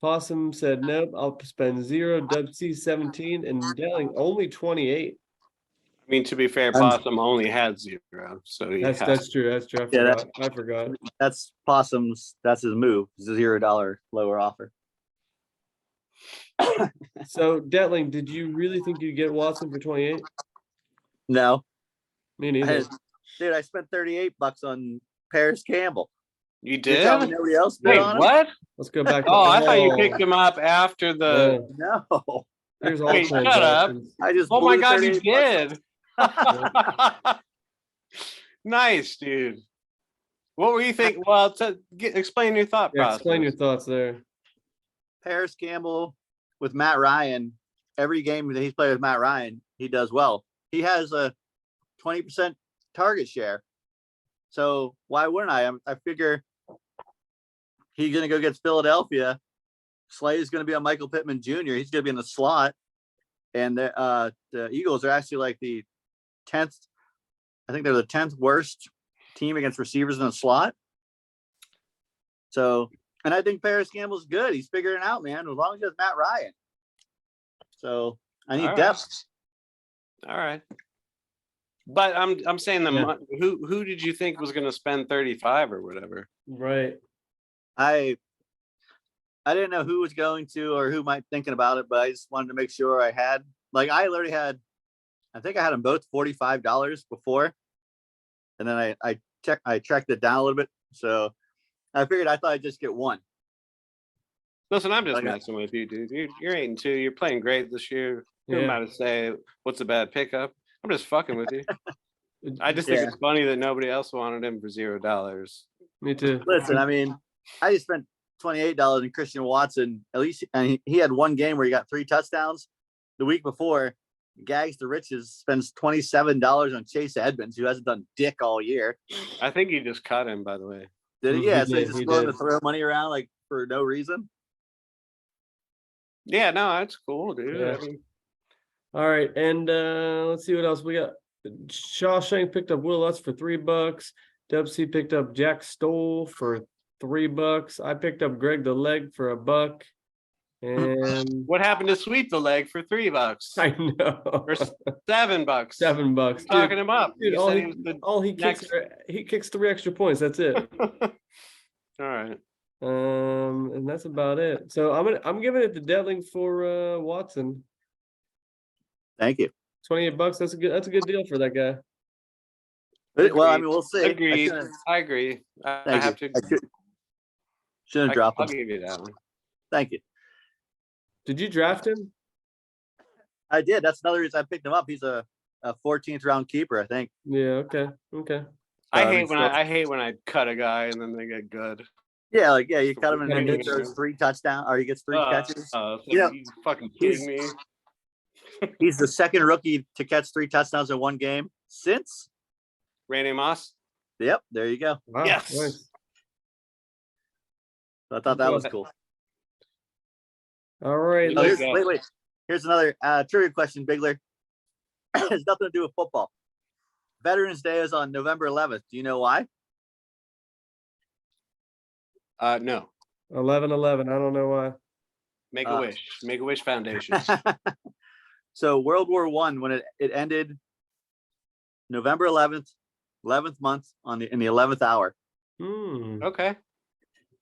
Possum said, nope, I'll spend 0. Doug C 17 and Dowling only 28. I mean, to be fair, Possum only had 0, so That's true. That's true. I forgot. That's Possum's. That's his move. It's a $0 lower offer. So Detling, did you really think you'd get Watson for 28? No, Me neither. Dude, I spent $38 on Paris Campbell. You You're telling did? me nobody else bid Wait, on him? what? Let's go back. Oh, I thought you picked him up after the. No, Here's all Wait, shut up. transactions. I just. Oh my blew God, you 38 did. Nice, dude. What were you thinking? Well, explain your thought Yeah, process. explain your thoughts there. Paris Campbell with Matt Ryan. Every game that he's played with Matt Ryan, he does well. He has a 20% target share. So why wouldn't I? I figure he's going to go against Philadelphia. Slay's going to be on Michael Pittman Jr. He's going to be in the slot. And the Eagles are actually like the 10th. I think they're the 10th worst team against receivers in the slot. So, and I think Paris Campbell's good. He's figuring it out, man, as long as he has Matt Ryan. So I need depth. All right. But I'm saying who did you think was going to spend 35 or whatever? Right. I didn't know who was going to or who might thinking about it, but I just wanted to make sure I had, like, I already had, I think I had them both $45 before. And then I tracked it down a little bit. So I figured I thought I'd just get one. Listen, I'm just messing with you, dude. You're 8-2. You're playing great this year. Who am I to say what's a bad pickup? I'm just fucking with you. I just think it's funny that nobody else wanted him for $0. Me too. Listen, I mean, I just spent $28 in Christian Watson. At least, and he had one game where he got 3 touchdowns. The week before, Gags the Riches spends $27 on Chase Edmonds, who hasn't done dick all year. I think you just cut him, by the way. Did he? Yeah, so he's just willing to throw money around like for no reason. Yeah, no, that's cool, dude. Yeah. I mean, all right, and let's see what else we got. Shawshank picked up Will Lutz for $3. Dub C picked up Jack Stoll for $3. I picked up Greg the Leg for $1. And what happened to Sweep the Leg for $3? I know. Or $7. $7. Talking him up. Dude, he kicks 3 extra points. That's it. All right. And that's about it. So I'm giving it to Detling for Watson. Thank you. $28. That's a good deal for that guy. Well, I mean, we'll see. Agreed. I agree. I have to. Shouldn't have dropped him. I'll give you that one. Thank you. Did you draft him? I did. That's another reason I picked him up. He's a 14th round keeper, I think. Yeah. Okay. I mean, hate when I cut a guy and then they get good. Yeah, you cut him and then he Yeah. throws 3 touchdowns, or he gets 3 catches. You know, you fucking kidding me? He's the second rookie to catch 3 touchdowns in one game since Randy Moss. Yep, there you go. Wow. Yes. Nice. So I thought that was cool. All right. There you Oh, go. wait. Here's another trivia question, Bigler. It has nothing to do with football. Veterans Day is on November 11th. Do you know why? No. 11/11. I don't know why. Make a Wish Foundation. So World War I, when it ended November 11th month in the 11th hour. Okay.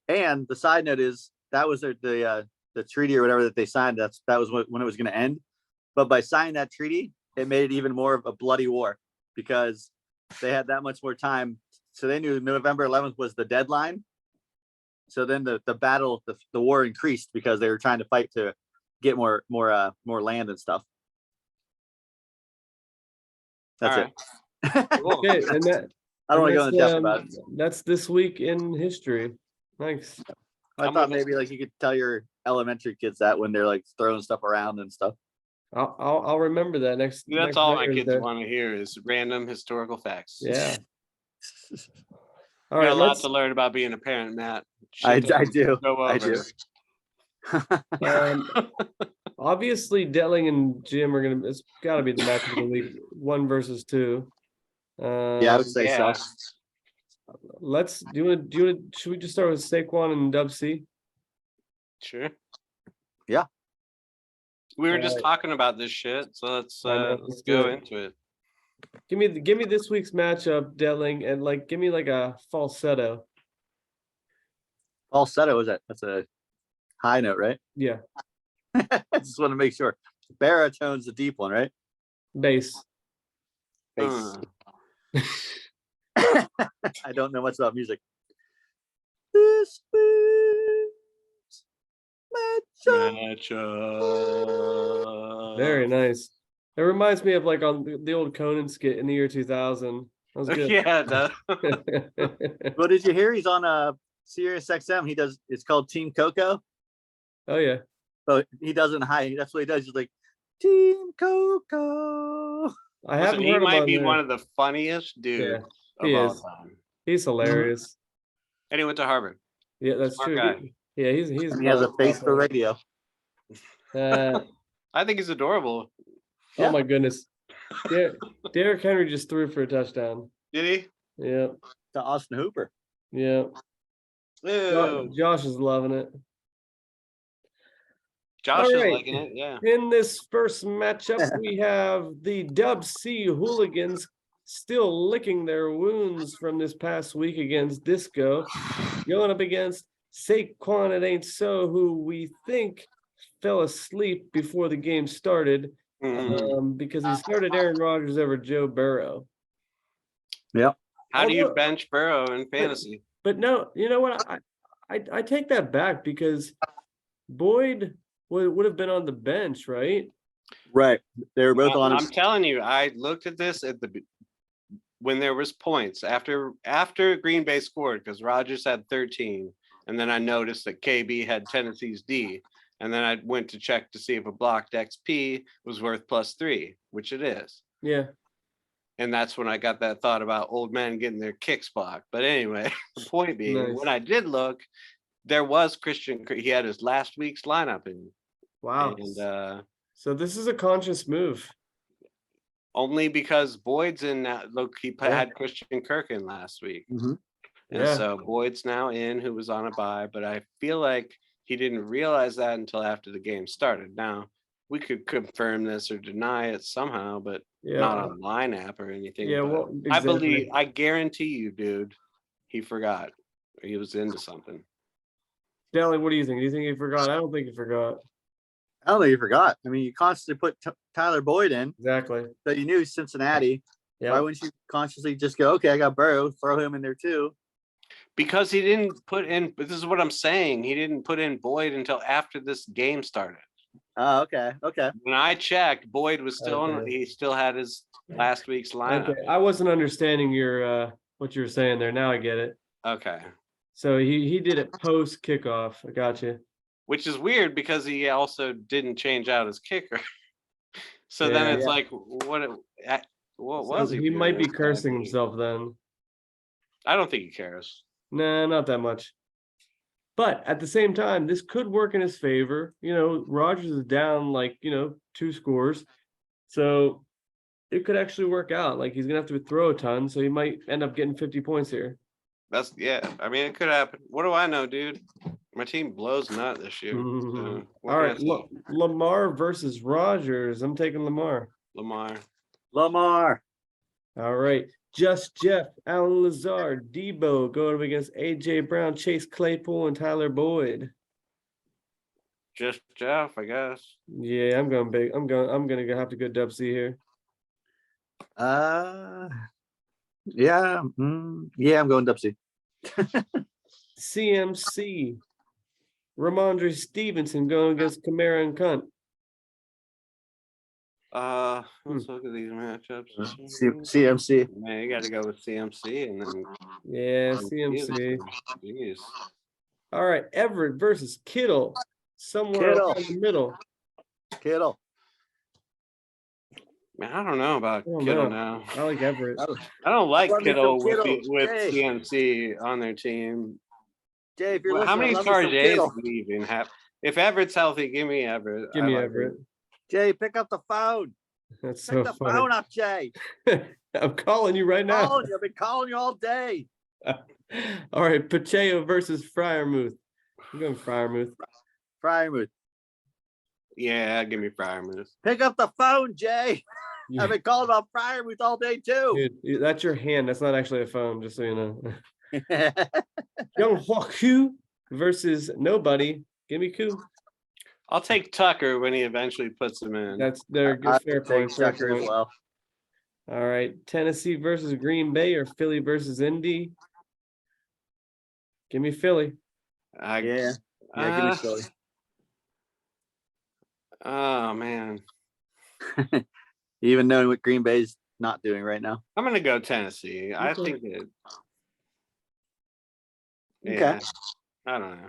And the side note is that was the treaty or whatever that they signed. That was when it was going to end. But by signing that treaty, it made it even more of a bloody war because they had that much more time. So they knew November 11th was the deadline. So then the battle, the war increased because they were trying to fight to get more land and stuff. That's All right. it. Cool. Okay, and that. I don't want to go into depth that's, about it. That's this week in history. Thanks. I thought maybe like you could tell your elementary kids that when they're like throwing stuff around and stuff. I'll remember that next. That's next all my Veterans kids Day. want to hear is random historical facts. Yeah. All Got right. a lot Let's. to learn about being a parent, Matt. I Shit do. doesn't go I over. do. Obviously, Delling and Jim are gonna. It's got to be the match of the week. 1 versus 2. Yeah, I would say Yeah. so. Let's do it. Should we just start with Saquon and Dub C? Sure. Yeah. We were just talking about this shit, so let's let's do go it. into it. Give me this week's matchup, Delling, and give me a falsetto. Falsetto that's a high note, right? Yeah, I just want to make sure. Baritone's the deep one, right? bass. Bass. I don't know much about music. This week's matchup. Very nice. It reminds me of on the old Conan skit in the year 2000. That was good. Yeah, it does. Well, did you hear he's on Sirius XM? It's called Team Coco. Oh yeah. So he does it in high. That's what he does. He's like Team Coco. I Listen, haven't he heard him might on be there. one of the funniest dudes he of all is. time. He's hilarious. And he went to Harvard. Yeah, that's Smart true. guy. Yeah, he's He has a face for radio. I think he's adorable. Oh my goodness. Derrick Henry just threw for a touchdown. Did he? Yeah. To Austin Hooper. Yeah. Ew. Josh is loving it. Josh All is right. liking it, yeah. In this first matchup, we have the Dub C hooligans still licking their wounds from this past week against Disco, going up against Saquon It Ain't So, who we think fell asleep before the game started because he started Aaron Rodgers over Joe Burrow. Yep. How do you bench Burrow in fantasy? But no, you know what? I take that back because Boyd would have been on the bench, right? Right. They were both on. I'm telling you, I looked at this when there was points after Green Bay scored because Rodgers had 13, and then I noticed that KB had Tennessee's D, and then I went to check to see if a blocked XP was worth +3, which it is. Yeah. And that's when I got that thought about old men getting their kicks blocked. But anyway, the point being, Nice. when I did look, there was Christian. He had his last week's lineup in. Wow. And so this is a conscious move. only because Boyd's in that. Look, he had Christian Kirk in last week. Mm-hmm. And so Boyd's now in, who was on a bye. But I feel like he didn't realize that until after the game started. Now, we could confirm this or deny it somehow, but not on Line App or anything. Yeah, but well, exactly. I guarantee you, dude, he forgot. Or he was into something. Dally, what do you think? Do you think he forgot? I don't think he forgot. I don't think you forgot. I mean, you constantly put Tyler Boyd in. Exactly. So you knew Cincinnati. Yeah. Why wouldn't you consciously just go, okay, I got Burrow, throw him in there too? Because he didn't put in, but this is what I'm saying. He didn't put in Boyd until after this game started. Oh, okay. Okay. When I checked, Boyd was still on. Okay. He still had his last week's lineup. Okay, I wasn't understanding your what you were saying there. Now I get it. Okay. So he did it post kickoff. I got you. Which is weird because he also didn't change out his kicker. So then Yeah. it's like, what So was he? he might be doing cursing exactly? himself then. I don't think he cares. Nah, not that much. But at the same time, this could work in his favor. You know, Rogers is down like, 2 scores. So it could actually work out. Like he's gonna have to throw a ton, so he might end up getting 50 points here. That's I mean, it could happen. What do I know, dude? My team blows nut this year. So what All can I right, say? Lamar versus Rogers. I'm taking Lamar. Lamar. Lamar. All right, Just Jeff, Alan Lazard, Debo going up against AJ Brown, Chase Claypool, and Tyler Boyd. Just Jeff, I guess. Yeah, I'm going big. I'm gonna have to go Dub C here. Yeah. Yeah, I'm going Dubsy. CMC. Ramondre Stevenson going against Kamara and Cunt. Let's look at these matchups. CMC. Man, you got to go with CMC and then Yeah, CMC. Jeez. All right, Everett versus Kittle. Somewhere Kittle. around the middle. Kittle. Man, I don't know about I don't Kittle know. now. I like Everett. I don't like Love me some Kittle Kittle. with Hey. CMC on their team. Jay, if you're Well, how listening, many love me some Chargers Kittle. do we even have? If Everett's healthy, give me Everett. Give I me like Everett. Jay, pick up the phone. That's Pick so the funny. phone up, Jay. I'm calling you right now. Calling you. I've been calling you all day. All right, Pacheco versus Fryermuth. I'm going Fryermuth. Fryermuth. Yeah, give me Fryermuth. Pick up the phone, Jay. Yeah. I've been calling about Fryermuth all day too. Dude, that's your hand. That's not actually a phone, just so you know. Young Hawk versus nobody. Give me Koo. I'll take Tucker when he eventually puts him in. That's their I fair take point. Fair Tucker as point. well. All right, Tennessee versus Green Bay or Philly versus Indy. Give me Philly. Yeah. Yeah, give me Philly. Oh man, Even knowing what Green Bay's not doing right now. I'm gonna go Tennessee. I Okay. think it. Yeah, Okay. I don't know.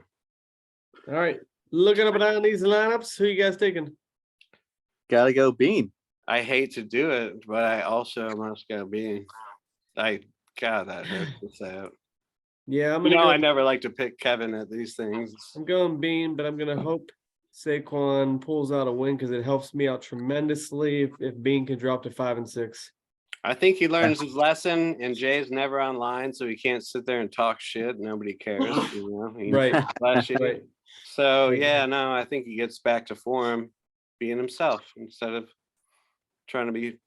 All right, looking up and down these lineups. Who you guys taking? Gotta go Bean. I hate to do it, but I also must go Bean. God, that hurts to say it. Yeah, I'm You gonna know, go. I never like to pick Kevin at these things. I'm going Bean, but I'm gonna hope Saquon pulls out a win because it helps me out tremendously if Bean can drop to 5 and 6. I think he learns his lesson, and Jay's never online, so he can't sit there and talk shit. Nobody cares, you know. He's Right. flashy. Right. So Right. yeah, no, I think he gets back to form, being himself instead of trying to be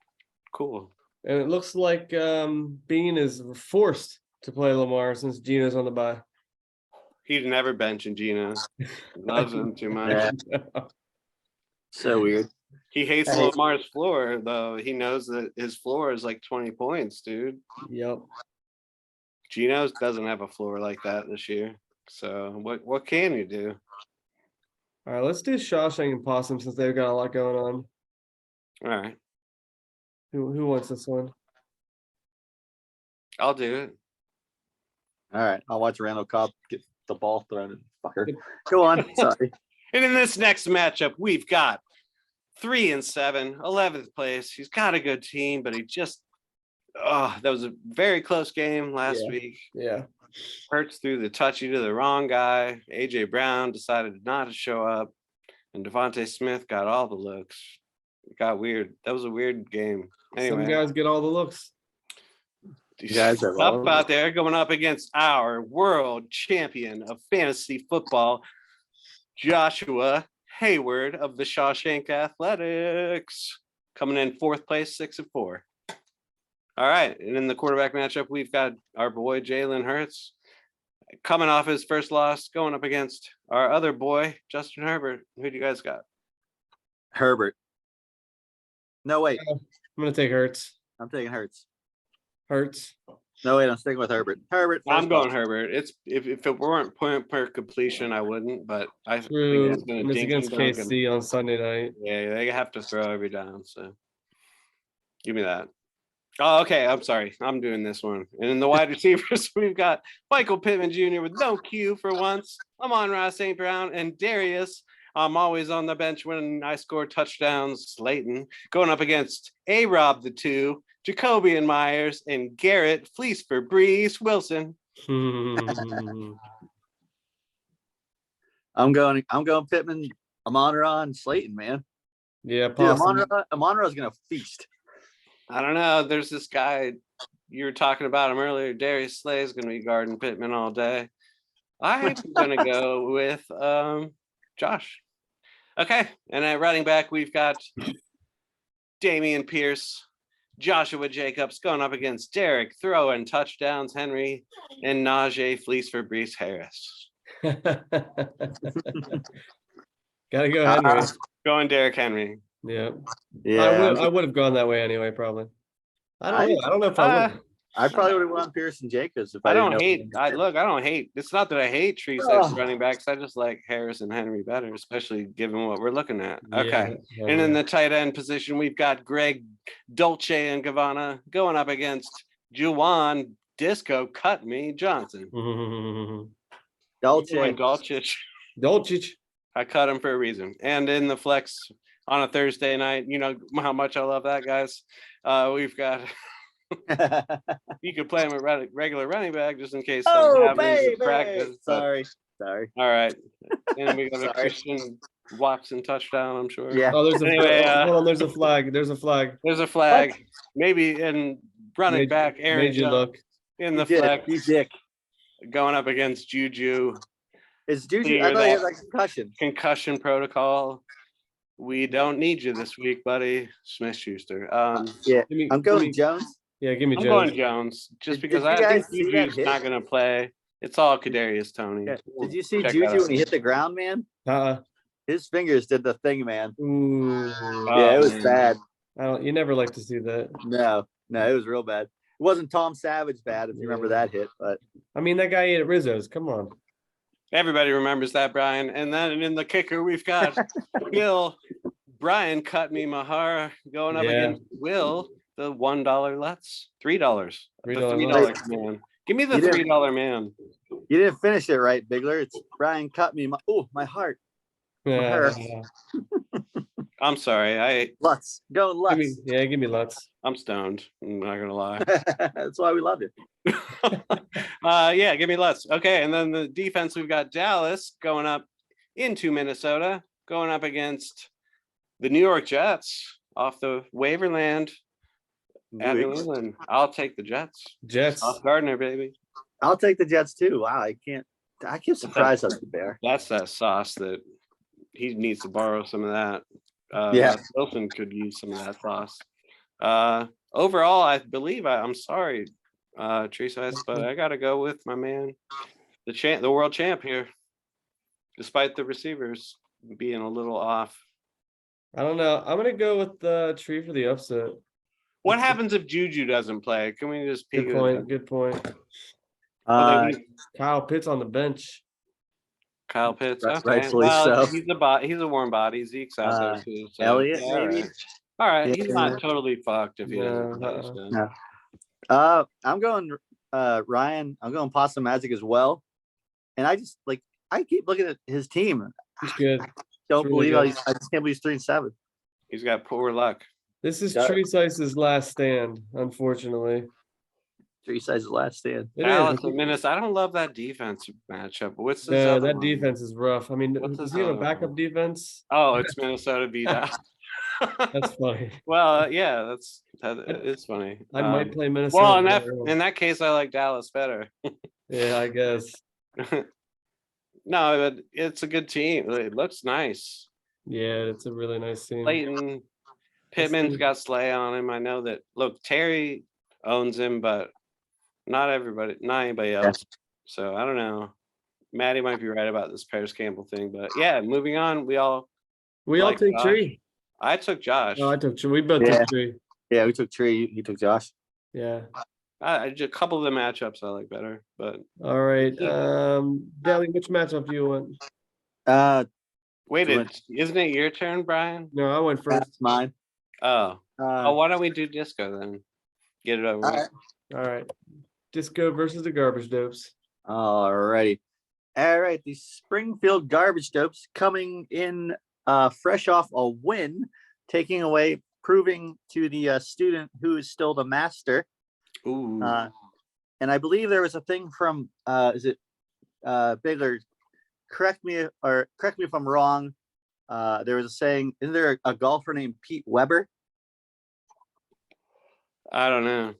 cool. And it looks like Bean is forced to play Lamar since Gino's on the bye. He'd never bench Gino. Loves him too much. Yeah. So weird. He hates Hey. Lamar's floor, though. He knows that his floor is like 20 points, dude. Yep. Gino doesn't have a floor like that this year. So what can you do? All right, let's do Shawshank and Possum since they've got a lot going on. All right, Who wants this one? I'll do it. All right. I'll watch Randall Cobb get the ball thrown at fucker. Go on. Sorry. And in this next matchup, we've got 3-7, 11th place. He's got a good team, but he just that was a very close game last week. Yeah. Hurts threw the touchy to the wrong guy. AJ Brown decided not to show up, and Devontae Smith got all the looks. It got weird. That was a weird game. Anyway, Some guys get all the looks. these guys have all up the out there going up against our world champion of fantasy football, Joshua Hayward of the Shawshank Athletics, coming in 4th place, 6-4. All right, and in the quarterback matchup, we've got our boy Jalen Hurts coming off his first loss, going up against our other boy Justin Herbert. Who do you guys got? Herbert. No, wait. I'm gonna take Hurts. I'm taking Hurts. Hurts. No, wait, I'm sticking with Herbert. Herbert. I'm first going ball. Herbert. It's if it weren't point per completion, I wouldn't. But I think True. it's gonna And it's dink against and dunk 'em. KC on Sunday night. Yeah, they have to throw every down. So give me that. Oh, okay. I'm sorry. I'm doing this one. And in the wide receivers, we've got Michael Pittman Jr. with no Q for once. Amon-Ra St. Brown and Darius. I'm always on the bench when I score touchdowns. Slayton going up against A-Rob the 2, Jacoby and Myers, and Garrett Fleece for Brees Wilson. I'm going Pittman, Amon-Ra, and Slayton, man. Yeah, Dude, possibly. Amon-Ra is gonna feast. I don't know. There's this guy, you were talking about him earlier. Darius Slay is going to be guarding Pittman all day. I'm going to go with Josh. Okay. And at running back, we've got Damian Pierce, Joshua Jacobs going up against Derek, throw and touchdowns, Henry, and Najee Fleece for Brees Harris. Gotta go Henry. Going Derek Henry. Yeah. Yeah, I would have gone that way anyway, probably. I don't know if I would. I probably would have gone Pierce and Jacobs if I I didn't don't know. hate. I don't hate. It's not that I hate tree size running backs. I just like Harris and Henry better, especially given what we're looking at. Okay. Yeah, And in the tight end position, we've got Greg Dolce and Gabbana going up against Juwan Disco Cut Me Johnson. Dolce. Dolchich. I cut him for a reason. And in the flex on a Thursday night, you know how much I love that, guys. We've got. You could play him at regular running back just in case. Practice. Sorry. All right. And we got a Christian Watson touchdown, I'm sure. Yeah. Oh, there's a flag. There's a flag. There's a flag. What? Maybe in running back, Aaron Jones in the flex. You dick. Going up against Juju. Is Juju? I thought he had like concussion. Concussion protocol. We don't need you this week, buddy. Smith-Schuster. Yeah, I'm going Jones. Yeah, give me Jones. I'm going Jones just because I think Juju's not going to play. It's all Kadarius Toney. Yeah. Did you see Juju when he hit the ground, man? His fingers did the thing, man. Ooh. Yeah, it was bad. You never like to see that. No, it was real bad. It wasn't Tom Savage bad, if you remember that hit, but I mean that guy ate at Rizzo's. Come on. Everybody remembers that, Brian. And then in the kicker, we've got Will. Brian cut me Mahar going up against Will. The $1 lets $3. The $3 man. Give me the $3 man. You didn't finish it right, Bigler. It's Brian cut me. My heart. I'm sorry. Lutz. Go Lutz. Give me Lutz. I'm stoned. I'm not gonna lie. That's why we love you. Give me Lutz. Okay, and then the defense, we've got Dallas going up into Minnesota, going up against the New York Jets off the waiver land. At New England. I'll take the Jets. Off Gardner, baby. I'll take the Jets too. Wow, I can't surprise us, Bear. That's that sauce that he needs to borrow some of that. Wilson could use some of that sauce. Overall, I believe I'm sorry, Tree Size, but I gotta go with my man, the world champ here, despite the receivers being a little off. I don't know. I'm gonna go with the Tree for the upset. What happens if Juju doesn't play? Can we just peek? Good point. Kyle Pitts on the bench. Kyle Pitts, okay. Rightfully so. He's a warm body. Zeke's out there too. So. Elliott, maybe. All right, he's not totally fucked if he doesn't play. No. I'm going Ryan. I'm going Pasta Magic as well. And I just I keep looking at his team. He's good. I don't believe I just can't believe he's 3-7. He's got poor luck. This is Tree Size's last stand, unfortunately. Tree Size's last stand. Dallas and Minnesota. I don't love that defense matchup. What's this? Yeah, that defense is rough. I mean, does he have a backup defense? Oh, it's Minnesota beat out. That's funny. Well, yeah, it's funny. I might play Minnesota. Well, in that case, I like Dallas better. Yeah, I guess. No, but it's a good team. It looks nice. Yeah, it's a really nice team. Clayton, Pittman's got Slay on him. I know that. Look, Terry owns him, but not anybody else. So I don't know. Maddie might be right about this Paris Campbell thing, but yeah, moving on. We all take Tree. I took Josh. No, I took Tree. We both took Tree. Yeah, we took Tree. You took Josh. Yeah. A couple of the matchups I like better, but All right. Deli, which matchup do you want? wait, Do isn't it your turn, Brian? No, I went That's first. mine. Oh, why don't we do disco then? Get it over All with. right. All right. Disco versus the Garbage Dopes. All righty. All right. The Springfield Garbage Dopes coming in fresh off a win, proving to the student who is still the master. Ooh. And I believe there was a thing from is it Bigler? Correct me if I'm wrong. There was a saying, isn't there a golfer named Pete Weber? I don't know.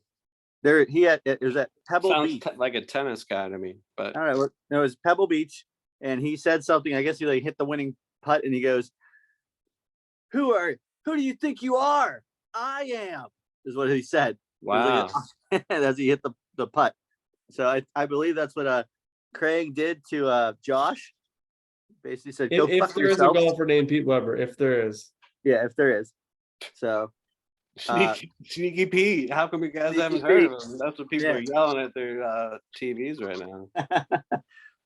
It was at Pebble Sounds Beach. like a tennis guy to me, but All right, well, no, it was Pebble Beach, and he said something. I guess he hit the winning putt, and he goes, Who do you think you are? I am," is what he said. wow. As he hit the putt. So I believe that's what Craig did to Josh. Basically said, "Go If fuck there is a yourself." golfer named Pete Weber, if there is. Yeah, if there is. So Sneaky Pete. How come you guys Sneaky haven't heard of Pete. him? That's what people Yeah. are yelling at their TVs right now.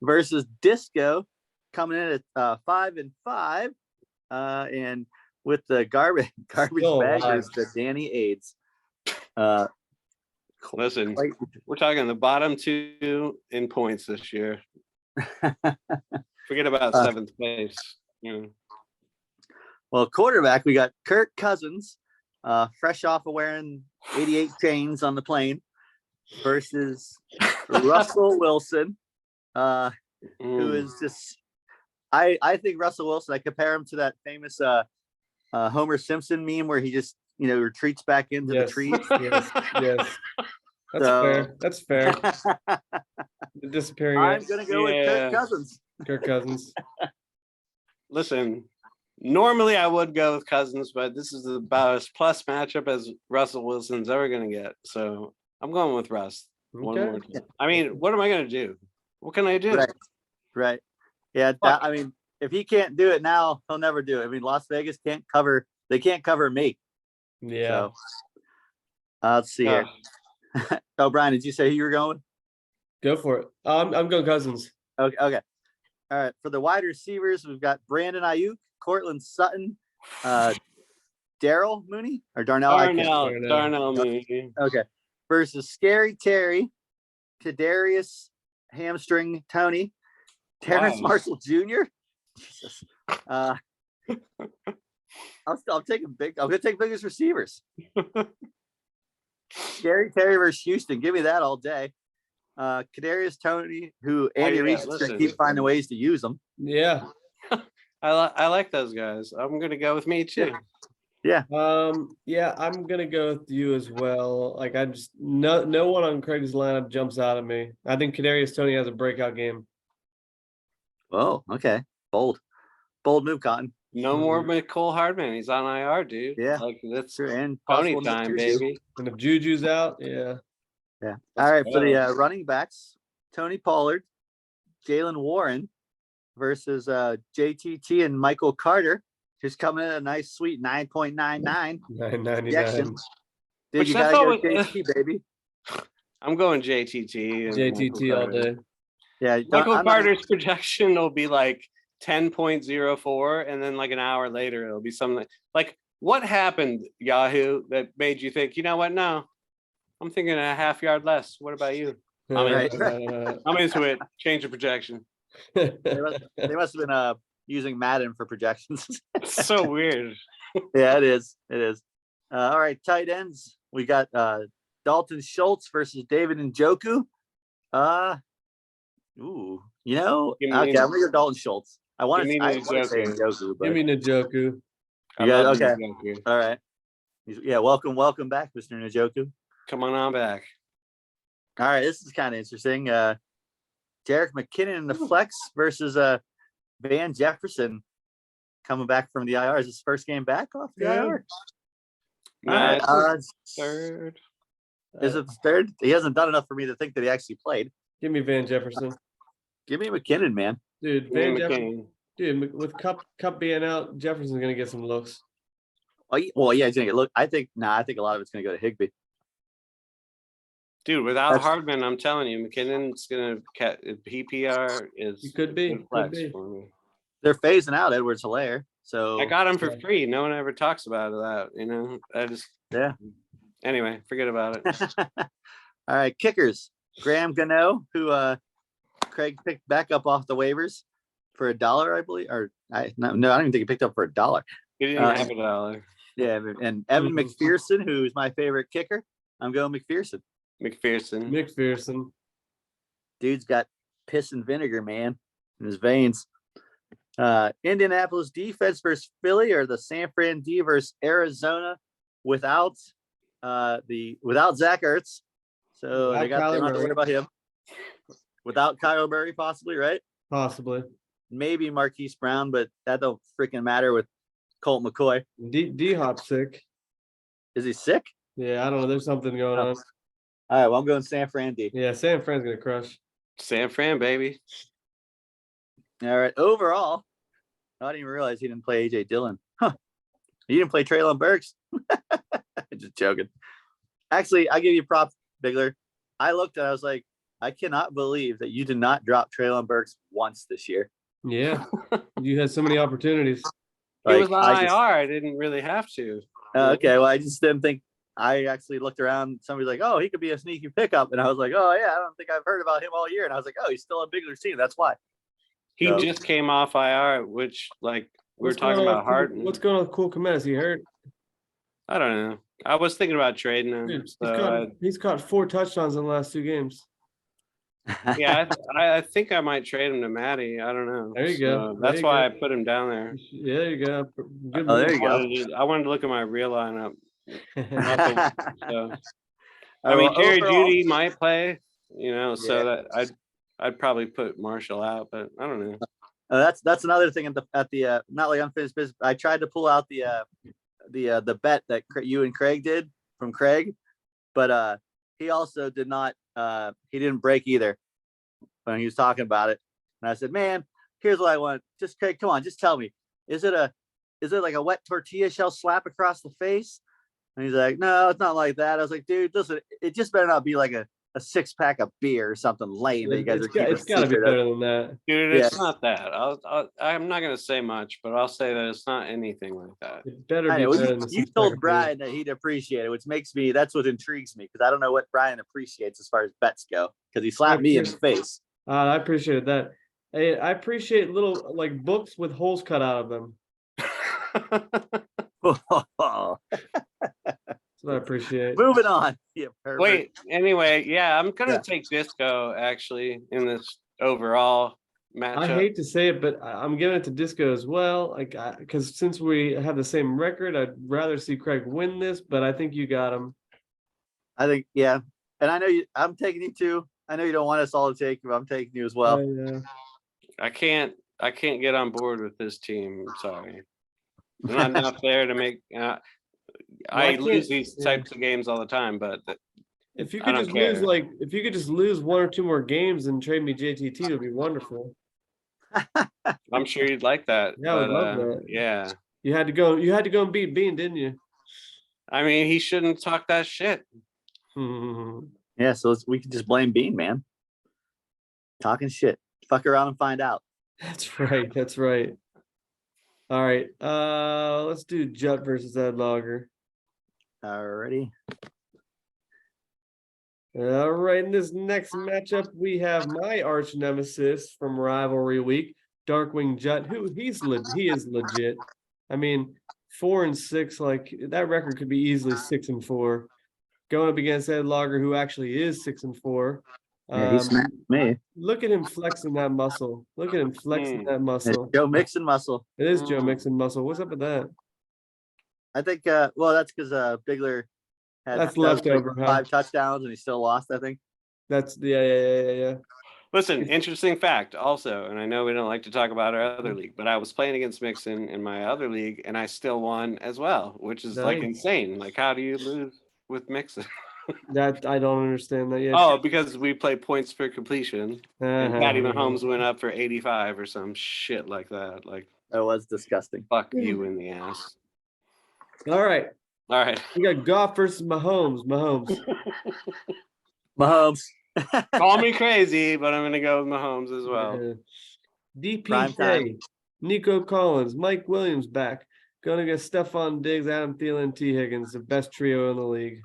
versus Disco coming in at 5-5, and with the garbage Still bag alive. is the Danny Aids. Listen, we're talking the bottom two in points this year. Forget about seventh place. Well, quarterback, we got Kirk Cousins, fresh off of wearing 88 chains on the plane, versus Russell Wilson, who is just, I think Russell Wilson, I compare him to that famous Homer Simpson meme where he just, retreats back into the trees. Yes. That's fair. The disappearing. I'm going to go with Kirk Cousins. Kirk Cousins. Listen, normally I would go with Cousins, but this is about as plus matchup as Russell Wilson's ever going to get. So I'm going with Russ. One more time. I mean, what am I going to do? What can I do? Right. Yeah. I mean, if he can't do it now, he'll never do it. I mean, Las Vegas can't cover me. Yeah. So, let's see here. Oh, Brian, did you say who you were going? Go for it. I'm going Cousins. Okay. All right. For the wide receivers, we've got Brandon Ayuk, Cortland Sutton, Darnell Mooney. Darnell Mooney. Okay. Versus Scary Terry, Kadarius Hamstring Tony, Terrence Marshall Jr. Jesus. I'm going to take biggest receivers. Scary Terry versus Houston. Give me that all day. Kadarius Tony, who Andy Reid is going to keep finding ways to use them. Yeah. I like those guys. I'm going to go with me too. Yeah. Yeah, I'm gonna go with you as well. Like I just no one on Craig's lineup jumps out at me. I think Kadarius Toney has a breakout game. Oh, okay. Bold move, Cotton. No more McCole Hardman. He's on IR, dude. Yeah. Like that's true. And Tony time, baby. And if Juju's out, yeah. Yeah. All right. For the running backs, Tony Pollard, Jalen Warren versus JTT and Michael Carter. Who's coming in a nice sweet 9.99. 999. Dude, you gotta go JTT, baby. I'm going JTT. And JTT all day. Yeah, Michael Carter's projection will be like 10.04, and then like an hour later it'll be something like what happened, Yahoo, that made you think, you know what? No, I'm thinking a half yard less. What about you? I'm into it. Change the projection. They must have been using Madden for projections. It's so weird. Yeah, it is. All right, tight ends. We got Dalton Schultz versus David Njoku. Okay, I'm gonna go Dalton Schultz. I want to say Njoku, but Give me Njoku. Okay. Njoku. All right. Yeah, welcome back, Mr. Njoku. Come on back. All right, this is kind of interesting. Jerick McKinnon in the flex versus Van Jefferson coming back from the IR. Is his first game back off the IR? Third. Is it the third? He hasn't done enough for me to think that he actually played. Give me Van Jefferson. Give me McKinnon, man. Dude, Dude, with Cup being out, Jefferson's gonna get some looks. Oh, well, yeah, he's gonna get look. I think a lot of it's gonna go to Higbee. Dude, without That's- Hardman, I'm telling you, McKinnon's gonna PPR is He could be, a good could flex be. for me. They're phasing out Edwards-Helaire. So I got him for Yeah. free. No one ever talks about that, you know. I just yeah. anyway, forget about it. All right, kickers. Graham Gano, who Craig picked back up off the waivers for $1, I believe. Or no, I don't even think he picked up for $1. He didn't even have $1. Yeah, and Evan Mhm. McPherson, who's my favorite kicker. I'm going McPherson. McPherson. McPherson. Dude's got piss and vinegar, man, in his veins. Indianapolis defense versus Philly, or the San Fran D versus Arizona without Zach Ertz. So Without they don't have to Kyler worry about him. Without Kyler Murray, possibly, right? Possibly. Maybe Marquise Brown, but that don't freaking matter with Colt McCoy. D-Hop sick. Is he sick? Yeah, I don't know. There's something going on. All right, well, I'm going San Fran D. Yeah, San Fran's gonna crush. San Fran, baby. All right, overall, I didn't even realize he didn't play AJ Dillon. Huh. He didn't play Traylon Burks. Just joking. Actually, I give you props, Bigler. I looked and I was like, I cannot believe that you did not drop Traylon Burks once this year. Yeah, you had so many opportunities. He was on I IR. just- I didn't really have to. okay, well, I just didn't think. I actually looked around. Somebody's like, "Oh, he could be a sneaky pickup," and I was like, "Oh yeah, I don't think I've heard about him all year." And I was like, "Oh, he's still on Bigler's team. That's why." He So- just came off IR, which like we were What's going talking on about with- Harden. What's going on with Cool Komet? Is he hurt? I don't know. I was thinking about trading him. Dude, So he's caught 4 touchdowns in the last 2 games. yeah, I think I might trade him to Matty. I don't know. There you go. So There that's you why go. I put him down there. Yeah, there you go. Good Oh, there move. you go. I wanted to look at my real lineup. So, I All mean, right, well, Jerry overall- Jeudy might play, you know, so Yeah. that I'd probably put Marshall out, but I don't know. That's another thing at the not like unfinished business. I tried to pull out the bet that you and Craig did from Craig, but he also did not. He didn't break either when he was talking about it. And I said, "Man, here's what I want. Just Craig, come on, just tell me. Is it like a wet tortilla shell slap across the face?" And he's like, "No, it's not like that." I was like, "Dude, listen, it just better not be like a 6-pack of beer or something lame that you guys are keeping It's got to be secret of." better than that. Dude, Yeah. it's not that. I'm not gonna say much, but I'll say that it's not anything like that. It better I be know, better you, than the you 6-pack told of beer. Brian that he'd appreciate it, which makes me, that's what intrigues me, because I don't know what Brian appreciates as far as bets go, because he slapped me in the face. I appreciate that. Hey, I appreciate little like books with holes cut out of them. That's what I appreciate. Moving on. Yeah, pervert. Wait, anyway, yeah, I'm gonna Yeah. take Disco actually in this overall matchup. I hate to say it, but I'm giving it to Disco as well. Like, because since we have the same record, I'd rather see Craig win this, but I think you got him. I think, yeah. And I know I'm taking you too. I know you don't want us all to take you, but I'm taking you as well. Yeah. I can't get on board with this team. I'm sorry. There's not enough there to make. I can't- lose these yeah. types of games all the time, but If you I could don't just lose care. if you could just lose 1 or 2 more games and trade me JTT, it would be wonderful. I'm sure you'd like that. Yeah, I would but, love that. Yeah, You had to go and beat Bean, didn't you? I mean, he shouldn't talk that shit. Yeah, so we can just blame Bean, man. Talking shit. Fuck around and find out. That's right. That's right. All right. Let's do Jut versus Ed Logger. Alrighty. All right. In this next matchup, we have my arch nemesis from Rivalry Week, Darkwing Jut, who he is legit. I mean, 4-6, like that record could be easily 6-4. Going up against Ed Logger, who actually is 6-4. Yeah, he smacked me. Look at him flexing that muscle. Look at him flexing that muscle. Joe Mixon muscle. It is Joe Mixon muscle. What's up with that? I think well, that's because Bigler had That's leftover, huh? 5 touchdowns and he still lost, I think. That's yeah. Listen, interesting fact also, and I know we don't like to talk about our other Mm-hmm. league, but I was playing against Mixon in my other league and I still won as well, which is like Nice. insane. Like, how do you lose with Mixon? That I don't understand that yet. Oh, because we play points per completion. And Patty Uh-huh. Mahomes went up for 85 or some shit like that. Like, That was disgusting. fuck you in the ass. All right. All right. We got Goff versus Mahomes. Mahomes. Call me crazy, but I'm gonna go with Mahomes as well. Prime time. DPJ, Nico Collins, Mike Williams back. Going against Stephon Diggs, Adam Thielen, T. Higgins, the best trio in the league.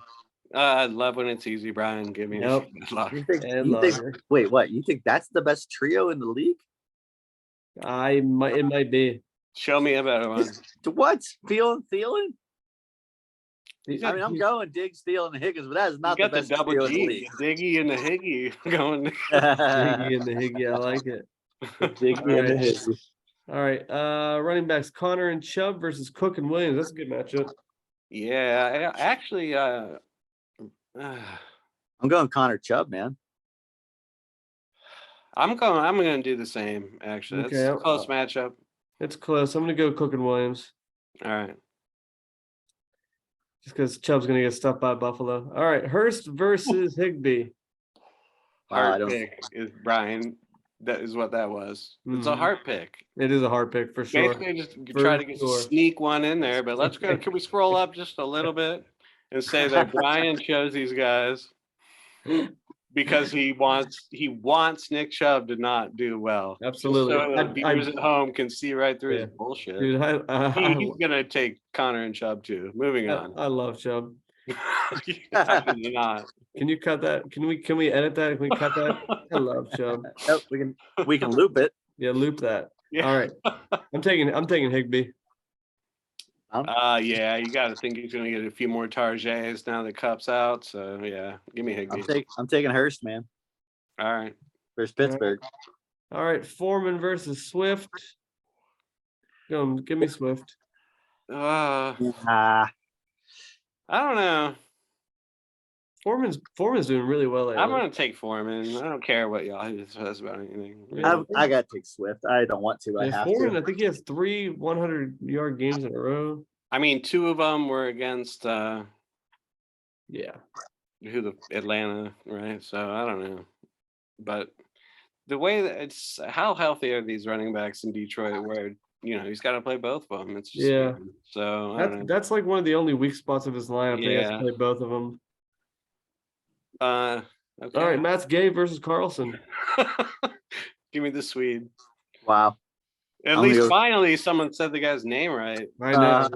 I love when it's easy, Brian. Give me Yep. good luck. Wait, what? You think that's the best trio in the league? It might be. Show me a better one. What? Thielen? You I mean, I'm going Diggs, Thielen, and Higgins, but that is not the got the best double trio in the G, league. the Diggy and the Higgy going. Higgy and the Higgy, I like it. Diggy and the Higgy. All right. Running backs Connor and Chubb versus Cook and Williams. That's a good matchup. Yeah, actually, I'm going Connor Chubb, man. I'm gonna do the same. Actually, Okay, it's a close matchup. It's close. I'm gonna go Cook and Williams. All right. Just because Chubb's gonna get stuffed by Buffalo. All right, Hurst versus Higbee. Heart pick is Brian. That is what that was. It's a heart pick. It is a hard pick for sure. Basically, just try to sneak one in there. But let's go. Can we scroll up just a little bit and say that Brian chose these guys because he wants Nick Chubb to not do well. Absolutely. Just so the viewers at home can see right through his bullshit. Dude, He's gonna take Connor and Chubb too. Moving on. I love Chubb. How can you not? Can you cut that? Can we edit that? Can we cut that? I love Chubb. Nope, we can loop it. Yeah, loop that. Yeah. All right. I'm taking Higbee. Yeah, you got to think he's going to get a few more Tarjets now that Cup's out. So yeah, give me Higbee. I'm taking Hurst, man. All right. Versus Pittsburgh. All right, Foreman versus Swift. Give me Swift. I don't know. Foreman's doing really well lately. I'm going to take Foreman. I don't care what y'all says about anything. I got to take Swift. I don't want to. I have Foreman, to. I think he has 3 100-yard games in a row. I mean, 2 of them were against Atlanta, right? So I don't know. But the way that it's how healthy are these running backs in Detroit where he's got to play both of them. It's just so that's like one of the only weak spots of his lineup. He has to play both of them. Okay. All right, Matt's Gay versus Carlson. Give me the Swede. Wow. At least finally someone said the guy's name right. I know.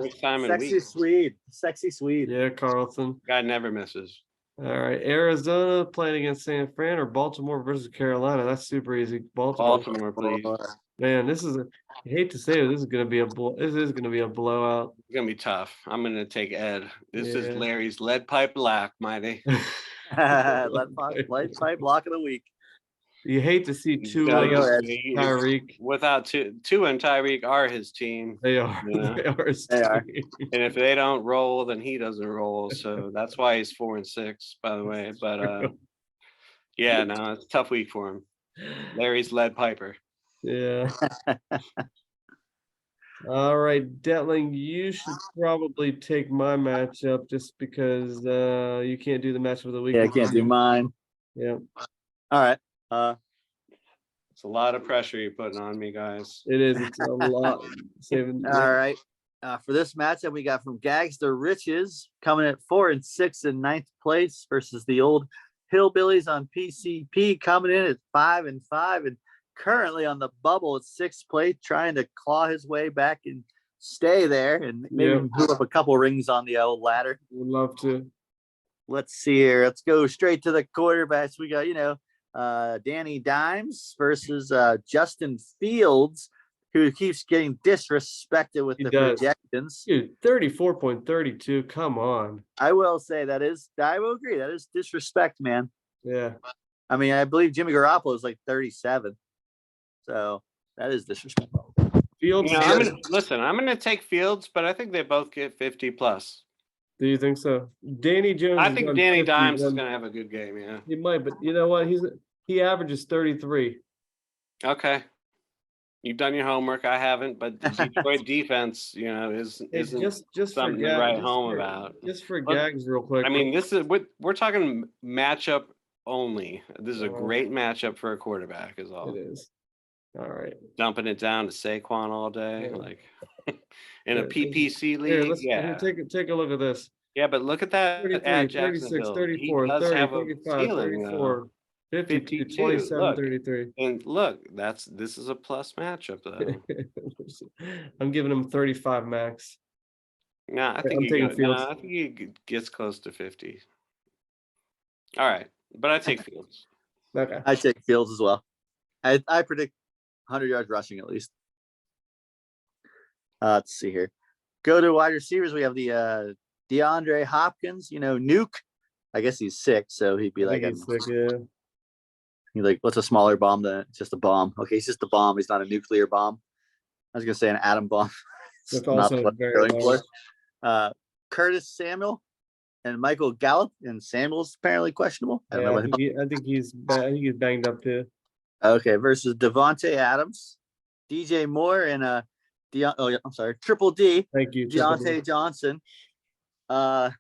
Sexy Swede. Yeah, Carlson. Guy never misses. All right, Arizona playing against San Fran or Baltimore versus Carolina. That's super easy. Baltimore, please. Man, I hate to say it, this is gonna be a blowout. It's gonna be tough. I'm gonna take Ed. This is Larry's lead pipe lock, mighty. Lead pipe lock of the week. You hate to see Tyreek. Without Tua and Tyreek are his team. They are. They are his team. And if they don't roll, then he doesn't roll. So that's why he's 4-6, by the way. But yeah, no, it's a tough week for him. Larry's lead piper. Yeah. All right, Detling, you should probably take my matchup just because you can't do the matchup of the week. Yeah, I can't do mine. Yeah. All right. It's a lot of pressure you're putting on me, guys. It is. It's a lot. All right. For this matchup, we got from Gags to Riches coming at 4-6 in 9th place versus the old Hillbillies on PCP coming in at 5-5 and currently on the bubble at 6th place, trying to claw his way back and stay there and maybe move up a couple rings on the old ladder. Would love to. Let's see here. Let's go straight to the quarterbacks. We got, Danny Dimes versus Justin Fields, who keeps getting disrespected with projections. Dude, 34.32. Come on. I will say I will agree. That is disrespect, man. Yeah. I mean, I believe Jimmy Garoppolo is like 37. So that is disrespectful. Fields. I'm going to take Fields, but I think they both get 50 plus. Do you think so? Danny Jones. I think Danny Dimes is going to have a good game. Yeah, he might, but you know what? He averages 33. Okay, you've done your homework. I haven't, but the Detroit defense, isn't just something to write home about. Just for Gags, real quick. I mean, we're talking matchup only. This is a great matchup for a quarterback, is all. It is. All right. Dumping it down to Saquon all day, like in a PPC league. Here, take a look at this. Yeah, but look at that 33, at 36, Jacksonville. 34, He does 30, have a 35, ceiling, though. 34, 52, 52. 27, Look, 33. and look, this is a plus matchup, though. I'm giving him 35 max. No, I think I'm taking Fields. I think he gets close to 50. All right, but I take Fields. Okay. I take Fields as well. I predict 100 yards rushing at least. Let's see here. Go to wide receivers. We have the DeAndre Hopkins. Nuke. I guess he's sick, so he'd be I like, think he's sick, yeah. he's like, what's a smaller bomb than just a bomb? Okay, he's just a bomb. He's not a nuclear bomb. I was gonna say an atom bomb. That's Not also what I'm very going large. for. Curtis Samuel and Michael Gallup, and Samuel's apparently questionable. I don't know Yeah, what. I think he's banged up too. Okay, versus Devontae Adams, DJ Moore, and I'm sorry, Triple D, Thank you, Triple D. Deontay Johnson. I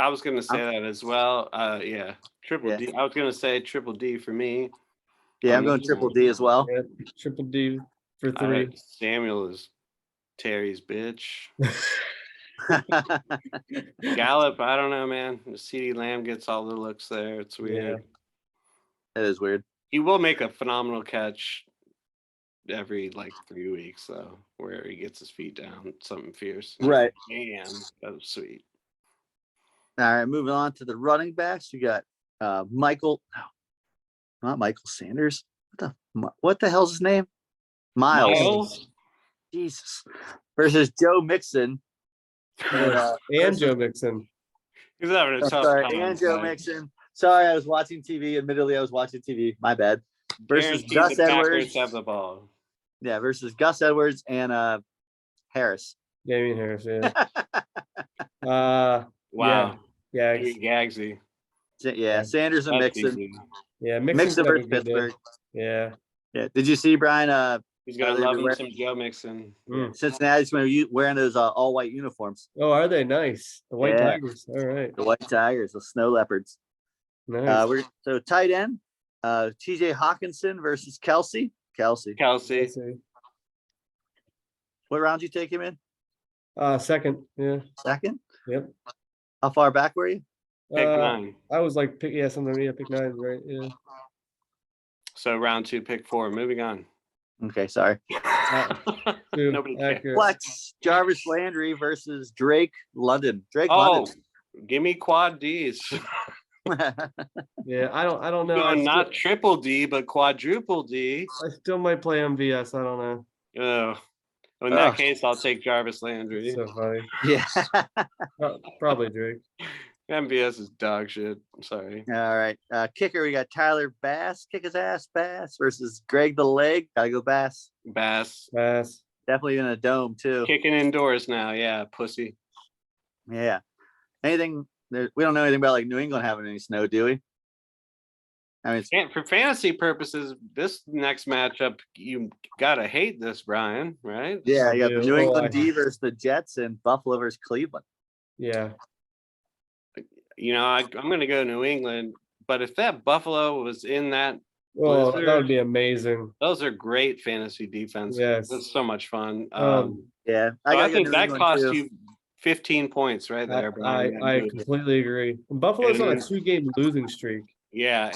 was gonna say that as well. Yeah, Triple Yeah. D. I was gonna say Triple D for me. Yeah, I'm going Triple D as well. Yeah, Triple D for 3. Samuel is Terry's bitch. Gallup, I don't know, man. CeeDee Lamb gets all the looks there. It's weird. That is weird. He will make a phenomenal catch every 3 weeks, though, where he gets his feet down, something fierce. Right. Man, that was sweet. All right, moving on to the running backs. You got not Michael Sanders. What the hell's his name? Miles. Jesus. Versus Joe Mixon. And Joe Mixon. He's having a tough Sorry, time. and Joe Mixon. Sorry, I was watching TV. Admittedly, I was watching TV. My bad. Versus Gus Edwards. Have the ball. Yeah, versus Gus Edwards and Harris. Damian Harris, yeah. Wow. Yeah. Gagsy. Yeah, Sanders and That's Mixon. easy. Yeah, Mixon versus Pittsburgh. Yeah. Yeah. Did you see Brian? He's gonna love him some Joe Mixon. Cincinnati's going to be wearing those all white uniforms. Oh, are they nice? The White Tigers. All right. The White Tigers, the Snow Leopards. Nice. So tight end, TJ Hawkinson versus Kelsey. Kelsey. What round you take him in? Second. Yeah. Second. Yep. How far back were you? Pick 9. I was like, pick 9, right? Yeah. So round 2, pick 4. Moving on. Okay, sorry. Nobody cares. Flex Jarvis Landry versus Drake London. London. Give me quad D's. Yeah, I don't know. Not triple D, but quadruple D. I still might play MVS. I don't know. Oh, in that case, I'll take Jarvis Landry. So funny. Yeah. Probably Drake. MVS is dog shit. I'm sorry. All right. Kicker, we got Tyler Bass, kick his ass Bass versus Greg the Leg. Gotta go Bass. Bass. Definitely in a dome too. Kicking indoors now. Yeah, pussy. Yeah. Anything? We don't know anything about New England having any snow, do we? I mean, for fantasy purposes, this next matchup, you gotta hate this, Brian, right? Yeah, you got the New England D versus the Jets and Buffalo versus Cleveland. Yeah. I'm gonna go New England, but if that Buffalo was in that, that would be amazing. Those are great fantasy defense. Yes, that's so much fun. Yeah, I think that cost you 15 points right there, Brian. I completely agree. Buffalo's on a 2-game losing streak. Yeah,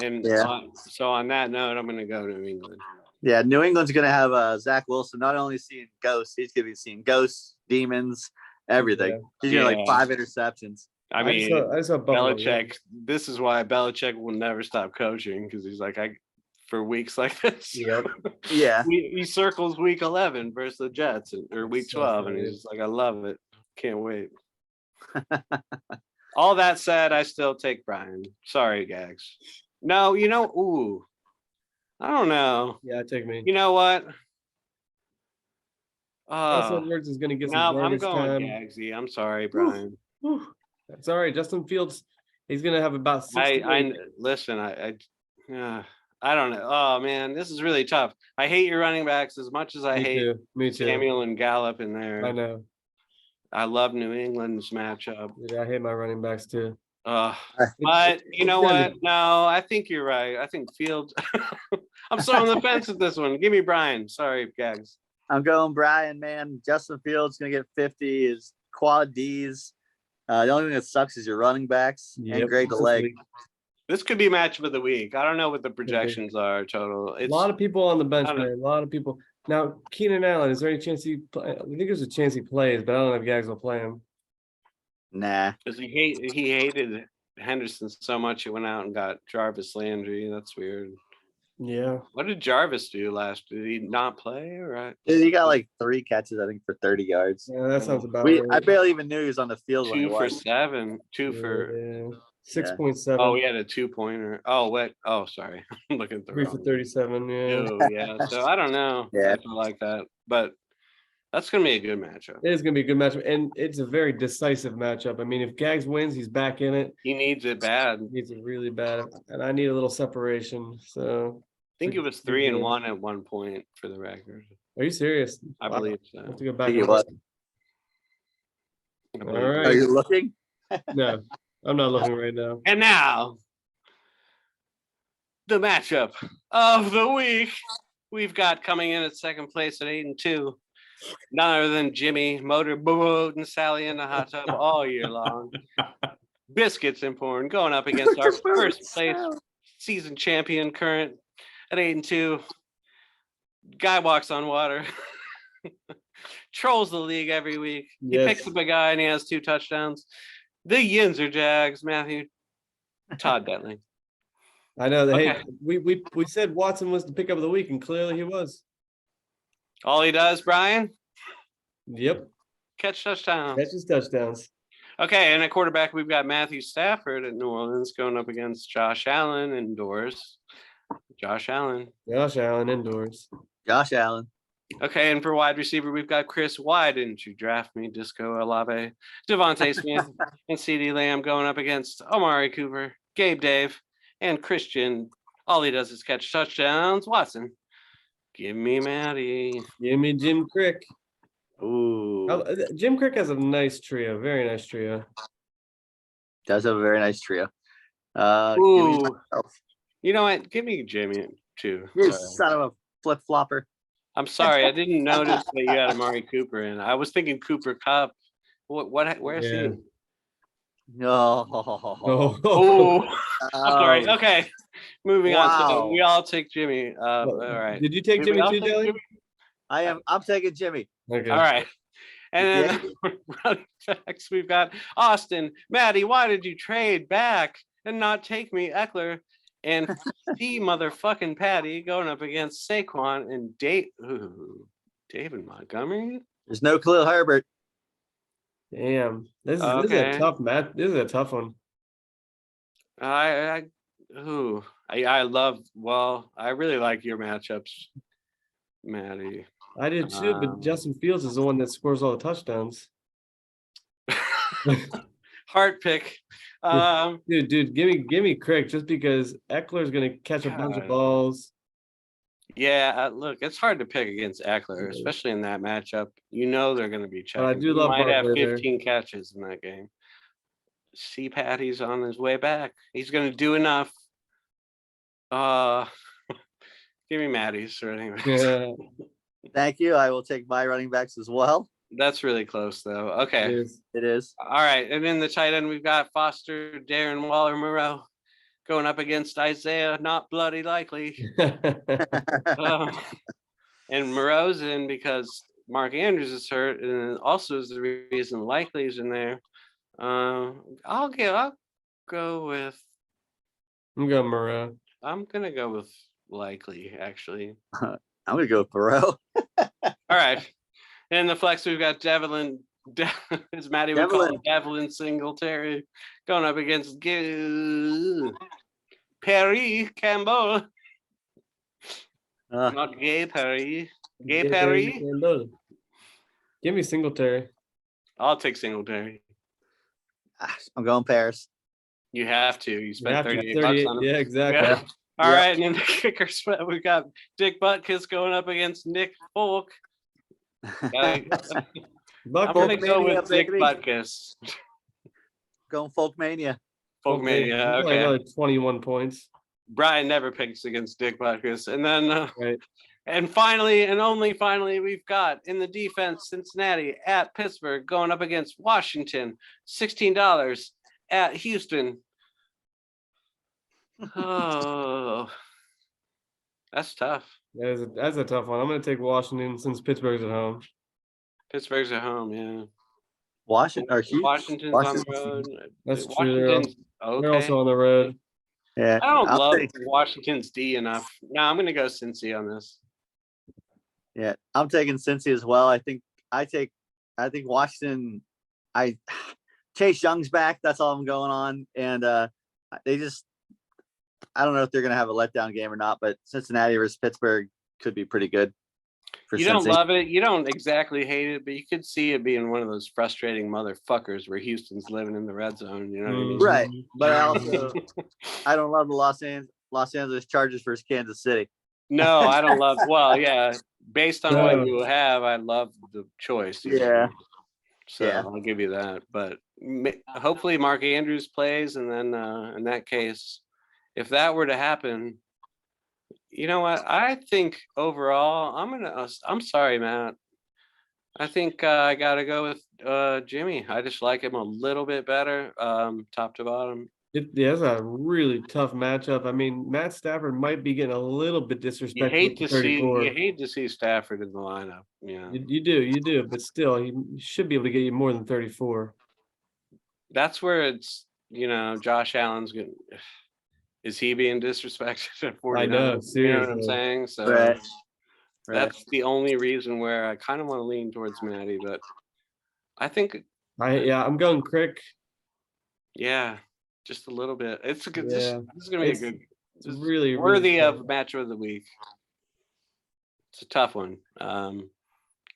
so on that note, I'm going to go New England. Yeah, New England's going to have Zach Wilson not only seeing ghosts, he's going to be seeing ghosts, demons, everything. Yeah. He's going to 5 interceptions. I mean, I saw Belichick. This is why Belichick will never stop coaching, because he's like, for weeks like this. Yep. Yeah. He circles week 11 versus the Jets or week 12, and he's just like, I love it. Can't wait. All that said, I still take Brian. Sorry, Gags. No, I don't know. Yeah, take me. You know what? Edwards is going to get some I'm going time. Gagsy. I'm sorry, Brian. That's all right. Justin Fields, he's going to have about 60. Listen, I don't know. Oh, man, this is really tough. I hate your running backs as much as I hate Samuel and Gallup in there. I know. I love New England's matchup. Yeah, I hate my running backs too. But you know what? No, I think you're right. I think Fields. I'm so on the fence with this one. Give me Brian. Sorry, Gags. I'm going Brian, man. Justin Fields going to get 50. His quad D's. The only thing that sucks is your running backs and Greg the this leg. week. This could be matchup of the week. I don't know what the projections are total. A lot of people on the bench, I don't know. man. A lot of people. Now, Keenan Allen, is there any chance I think there's a chance he plays, but I don't know if Gags will play him. Nah. Because he hated Henderson so much he went out and got Jarvis Landry. That's weird. Yeah. What did Jarvis do last? Did he not play? Right. He got like 3 catches, I think, for 30 yards. Yeah, that sounds about I right. barely even knew he was on the field when he 2 for was. 7. 2 for. Yeah. 6.7. Oh, we had a 2-pointer. Oh, what? Oh, sorry. I'm looking at the 3 for wrong. 37. Yeah. Oh, yeah. So I don't know. Yeah. If I like that, but that's gonna be a good matchup. It is going to be a good matchup, and it's a very decisive matchup. I mean, if Gags wins, he's back in it. He needs it bad. He needs it really bad, and I need a little separation. So I think it was 3-1 at one point for the record. Are you serious? I Wow. believe I have so. to go back. Think it and was. look. I All believe right. Are you looking? No, I'm not looking right now. And now, the matchup of the week. We've got coming in at second place at 8-2. None other than Jimmy Motorboat and Sally in the hot tub all year long. Biscuits and porn going up against our first place season champion current at 8-2. Guy walks on water. Trolls the league every week. He Yes. picks up a guy and he has 2 touchdowns. The Yinzer Jags, Matthew. Todd Bentley. I know that. Okay. Hey, we said Watson was the pick of the week, and clearly he was. All he does, Brian, Yep. catch touchdowns. Catches touchdowns. Okay, and at quarterback, we've got Matthew Stafford at New Orleans going up against Josh Allen indoors. Josh Allen. Josh Allen indoors. Josh Allen. Okay, and for wide receiver, we've got Chris. Why didn't you draft me? Disco Olave, Devontae Smith, and CeeDee Lamb going up against Amari Cooper, Gabe Dave, and Christian. All he does is catch touchdowns. Watson. Give me Matty. Give me Jim Crick. Ooh. Jim Crick has a nice trio. Very nice trio. Does have a very nice trio. Give me Ooh. myself. You know what? Give me Jimmy too. You Sorry. son of a flip flopper. I'm sorry, I didn't notice that you had Amari Cooper in. I was thinking Cooper Cup. Where's Yeah. he? No. Oh, I'm sorry. Okay, moving on. So Wow. we all take Jimmy. All Well, right. Did you take Did we Jimmy all too, take Jelly? Jimmy? I'm taking Jimmy. Okay. All right. And then running backs, we've got Austin. Maddie, why did you trade back and not take me, Eckler? And the motherfucking Patty going up against Saquon and David Montgomery. There's no Khalil Herbert. Damn. This is Okay. a tough match. This is a tough one. I love. Well, I really like your matchups, Maddie. I did too, but Justin Fields is the one that scores all the touchdowns. Heart pick. Dude, give me Crick just because Eckler's gonna catch a bunch of God. balls. Yeah, look, it's hard to pick against Eckler, especially in that matchup. You know they're going to be checking. I do He love might have Barkley there. 15 catches in that game. See, Patty's on his way back. He's going to do enough. Give me Maddie's or anyway. Yeah, Thank you. I will take my running backs as well. That's really close though. Okay. It is. All right. And in the tight end, we've got Foster, Darren Waller, Moreau going up against Isaiah, not bloody likely. And Moreau's in because Mark Andrews is hurt, and also is the reason Likely's in there. I'll go with. I'm going Moreau. I'm gonna go with Likely actually. I'm gonna go with Burrow. All right. In the flex, we've got Devlin. As Maddie would call it, Devlin Singletary going up against Perry Campbell. Not Gay Perry. Gay Perry. Give me Singletary. I'll take Singletary. I'm going Paris. You have to. You spent 38 bucks 38, on him. yeah, exactly. Yeah. All right, and in the kicker spot, we've got Dick Butkus going up against Nick Folk. I'm gonna go with Dick Butkus. Going Folkmania. Folkmania. Okay. Okay. Another 21 points. Brian never picks against Dick Butkus, and then Right. And finally, and only finally, we've got in the defense Cincinnati at Pittsburgh going up against Washington, $16 at Houston. Oh, that's tough. That's a tough one. I'm going to take Washington since Pittsburgh's at home. Pittsburgh's at home, yeah. Washington's on the road. That's true. Washington's They're also on the road. Yeah, I don't I'll love take- Washington's D enough. No, I'm going to go Cincy on this. Yeah, I'm taking Cincy as well. I think Washington. Chase Young's back. That's all I'm going on, and I don't know if they're going to have a letdown game or not, but Cincinnati versus Pittsburgh could be pretty good. For You don't Cincy. love it. You don't exactly hate it, but you could see it being one of those frustrating motherfuckers where Houston's living in the red zone. You know what I mean? Right, but I don't love the Los Angeles Chargers versus Kansas City. No, I don't love. Well, yeah, based on what you have, I love the choice. Yeah. So Yeah. I'll give you that. But hopefully Mark Andrews plays, and then in that case, if that were to happen, you know what? I think overall, I'm sorry, Matt. I think I got to go with Jimmy. I just like him a little bit better, top to bottom. It's a really tough matchup. I mean, Matt Stafford might be getting a little bit disrespectful. You hate to 34. see Stafford in the lineup. Yeah, You do, but still, he should be able to get you more than 34. that's where it's Josh Allen's getting. Is he being disrespected at 49? I know, seriously. You know what I'm saying? So Right. that's the only reason where I kind of want to lean towards Matty, but I think I'm going Crick. Yeah, just a little bit. It's a good. This is gonna be a good. It's really worthy really of match of the week. It's a tough one.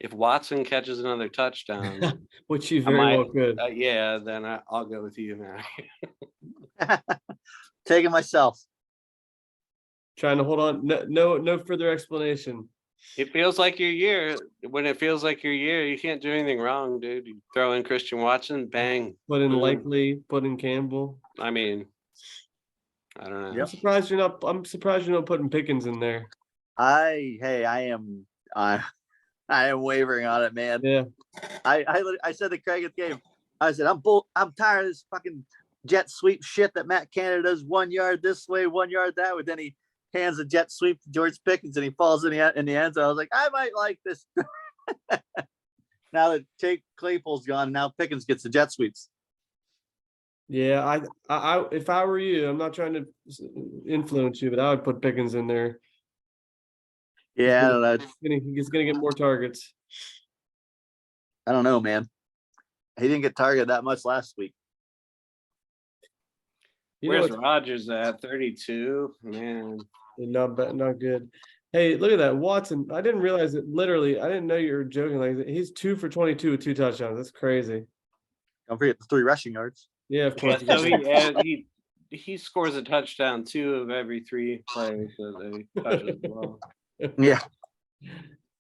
If Watson catches another touchdown, which you very well could. Yeah, then I'll go with you, man. Taking myself. Trying to hold on. No further explanation. It feels like your year. When it feels like your year, you can't do anything wrong, dude. You throw in Christian Watson, bang. Put in boom. Likely, put in Campbell. I mean, I don't know. I'm surprised you're not putting Pickens in there. I am wavering on it, man. Yeah. I said to Craig at the game, I said, I'm tired of this fucking jet sweep shit that Matt Canada does 1 yard this way, 1 yard that way. Then he hands the jet sweep to George Pickens and he falls in the end zone. I was like, I might like this. Now that Jake Claypool's gone, now Pickens gets the jet sweeps. Yeah, I if I were you, I'm not trying to influence you, but I would put Pickens in there. Yeah, I don't know. He's gonna get more targets. I don't know, man. He didn't get targeted that much last week. Where's Rodgers at? 32? Man. Not good. Hey, look at that. Watson. I didn't realize it. Literally, I didn't know you were joking like that. He's 2 for 22 with 2 touchdowns. That's crazy. Don't forget the 3 rushing yards. Yeah, of course. So he scores a touchdown 2 of every 3 plays that they touch as well. Yeah.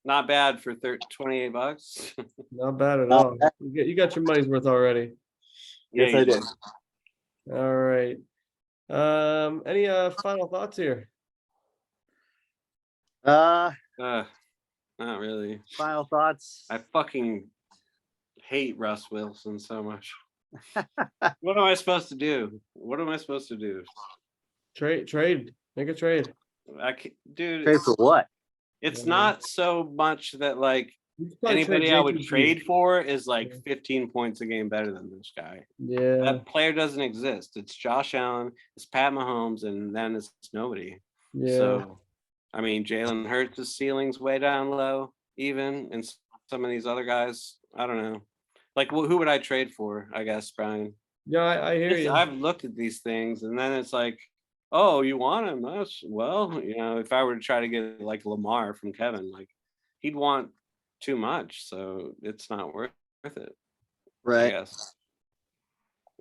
Not bad for $28. Not bad at all. You got your money's worth already. Yes, I did. All right. Any final thoughts here? Not really. Final thoughts. I fucking hate Russ Wilson so much. What am I supposed to do? Trade. Make a trade. Dude. Trade for what? It's not so much that like anybody trade I would JTG. trade for is like 15 points a game better than this guy. Yeah. That player doesn't exist. It's Josh Allen, it's Pat Mahomes, and then it's nobody. Yeah. So, I mean, Jalen Hurts' ceiling's way down low, even, and some of these other guys, I don't know. Like, who would I trade for, I guess, Brian? Yeah, I hear you. I've looked at these things, and then it's like, oh, you want him? Well, if I were to try to get like Lamar from Kevin, like he'd want too much, so it's not worth it. Right. I guess.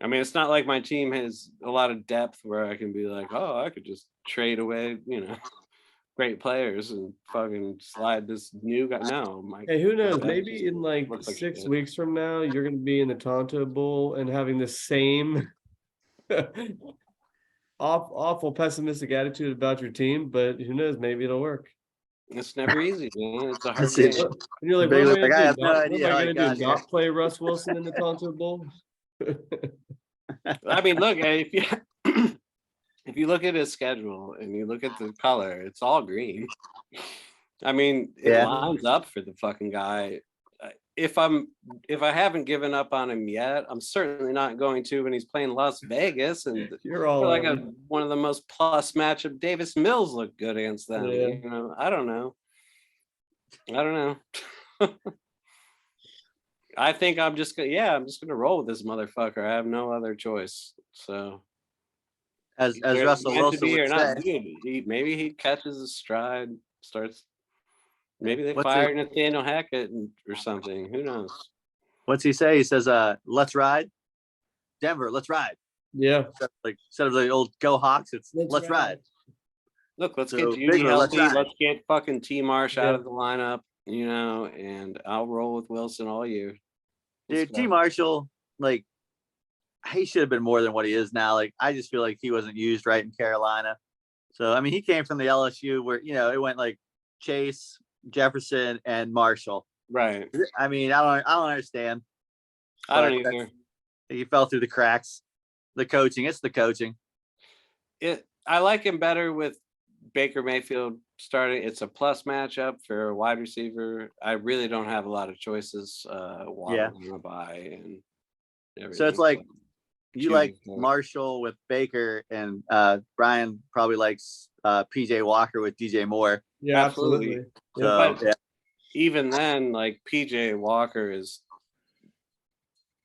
I mean, it's not like my team has a lot of depth where I can be like, oh, I could just trade away, great players and fucking slide this new guy. No, hey, who knows? Maybe in like looks like 6 shit. weeks from now, you're going to be in the Tonto Bowl and having the same awful pessimistic attitude about your team. But who knows? Maybe it'll work. It's never easy, man. It's a hard That's it. game. And you're like, what Baylor's am I like, I gonna have do? no What idea am how I he gonna got do? here. Not play Russ Wilson in the Tonto Bowl? I mean, look, if you if you look at his schedule and you look at the color, it's all green. I mean, it Yeah. lines up for the fucking guy. If I haven't given up on him yet, I'm certainly not going to when he's playing Las Vegas and You're all like in. one of the most plus matchup. Davis Mills looked good against them. Yeah. You know, I don't know. I think I'm just gonna roll with this motherfucker. I have no other choice. So As There's Russell meant to Wilson be would or not, say. dude, maybe he catches his stride, starts. Maybe they What's fire it- Nathaniel Hackett or something. Who knows? What's he say? He says, let's ride. Denver, let's ride. Yeah. Instead of the old go Hawks, it's Let's let's ride. ride. Look, let's So, get Judy Bigler, let's healthy. ride. Let's get fucking T Marsh out Yeah. of the lineup, and I'll roll with Wilson all year. Let's Dude, go. T Marshall, like, he should have been more than what he is now. Like, I just feel like he wasn't used right in Carolina. So, I mean, he came from the LSU where, it went like Chase, Jefferson, and Marshall. Right. I mean, I don't understand. I don't But either. He fell through the cracks. The coaching, it's the coaching. I like him better with Baker Mayfield starting. It's a plus matchup for a wide receiver. I really don't have a lot of choices. Waddle to buy and everything. So it's like you choose like one. Marshall with Baker, and Brian probably likes PJ Walker with DJ Moore. Yeah, Absolutely. absolutely. So But even then, like PJ Walker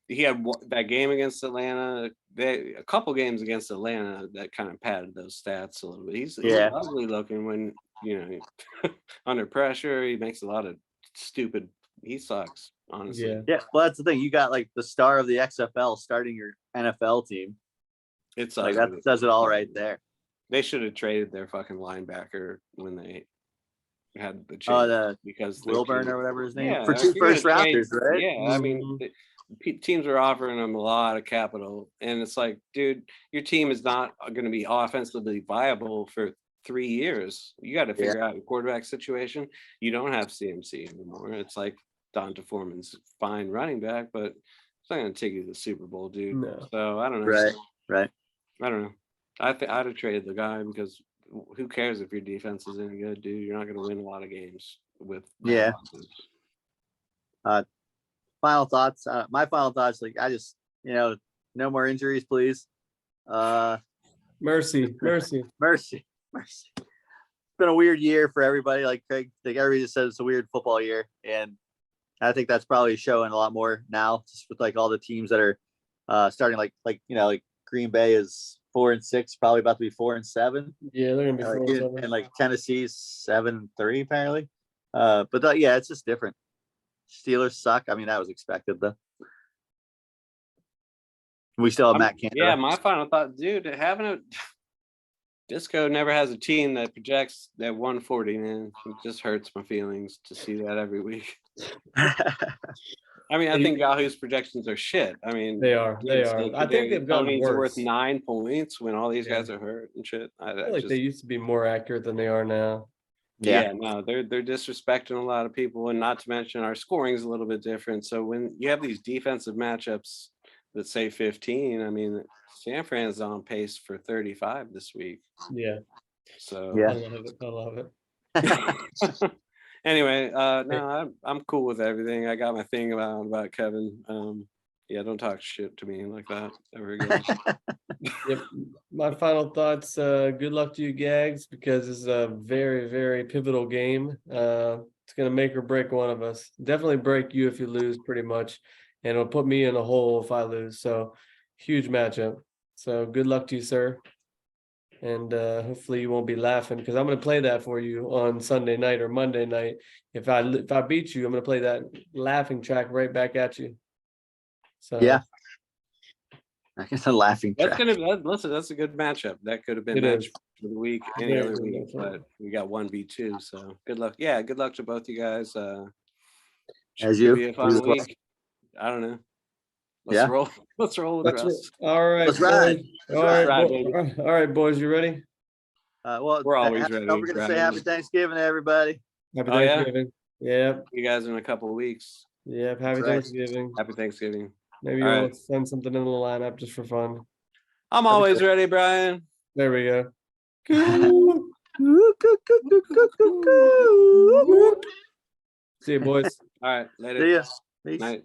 he had that game against Atlanta. A couple games against Atlanta that kind of padded those stats a little bit. He's ugly looking when under pressure. He makes a lot of stupid. He sucks, honestly. Yeah. Yeah, well, that's the thing. You got like the star of the XFL starting your NFL team. It's Like ugly. that says it all right there. They should have traded their fucking linebacker when they had the chance The because Wilburn or whatever his name Yeah, for if 2 you're gonna first rounders, trade- right? Yeah, I mean, teams are offering them a lot of capital, and it's like, dude, your team is not going to be offensively viable for 3 years. You got to figure out your quarterback situation. You don't have CMC anymore. It's like Tonto Foreman's fine running back, but it's not going to take you to the Super Bowl, dude. No. So I don't know. Right. I don't know. I'd have traded the guy because who cares if your defense is any good, dude? You're not going to win a lot of games with Final thoughts. My final thoughts, like I just, no more injuries, please. Mercy. Mercy. It's been a weird year for everybody. Like Craig, like everybody just said, it's a weird football year, and I think that's probably showing a lot more now, just with like all the teams that are starting, like Green Bay is 4-6, probably about to be 4-7. Yeah, they're gonna be 4-7. And like Tennessee's 7-3 apparently. But it's just different. Steelers suck. I mean, that was expected though. We still have Matt Canada. Yeah, my final thought, dude, having a Disco never has a team that projects that 140, man. It just hurts my feelings to see that every week. I mean, I think Yahoo's projections are shit. I mean, They are. I think they've gotten Tony's worse. worth 9 points when all these guys are hurt and shit. I feel like they used to be more accurate than they are now. Yeah, no, they're disrespecting a lot of people, and not to mention our scoring is a little bit different. So when you have these defensive matchups that say 15, I mean, San Fran's on pace for 35 this week. Yeah. So I love it. Anyway, no, I'm cool with everything. I got my thing about Kevin. Don't talk shit to me like that ever again. Yep. My final thoughts. Good luck to you, Gags, because it's a very, very pivotal game. It's gonna make or break one of us. Definitely break you if you lose, pretty much, and it'll put me in a hole if I lose. So, huge matchup. So, good luck to you, sir. And hopefully you won't be laughing, because I'm going to play that for you on Sunday night or Monday night. If I beat you, I'm going to play that laughing track right back at you. So I guess a laughing track. Listen, that's a good matchup. That could have been match for the week, any other week, but we got 1v2. So good luck. Yeah, good luck to both you guys. As you. Be a fun week. I don't know. Let's roll. Let's roll with Russ. All right. Let's ride. All right, boys. You ready? Well, we're always ready. Don't forget to say happy Thanksgiving to everybody. Happy Oh, yeah? Thanksgiving. Yep. You guys in a couple of weeks. Yep. Happy That's right. Thanksgiving. Happy Thanksgiving. Maybe All you'll right. send something in the lineup just for fun. I'm always ready, Brian. There we go. See you, boys. All right, later. See ya. Peace. Night.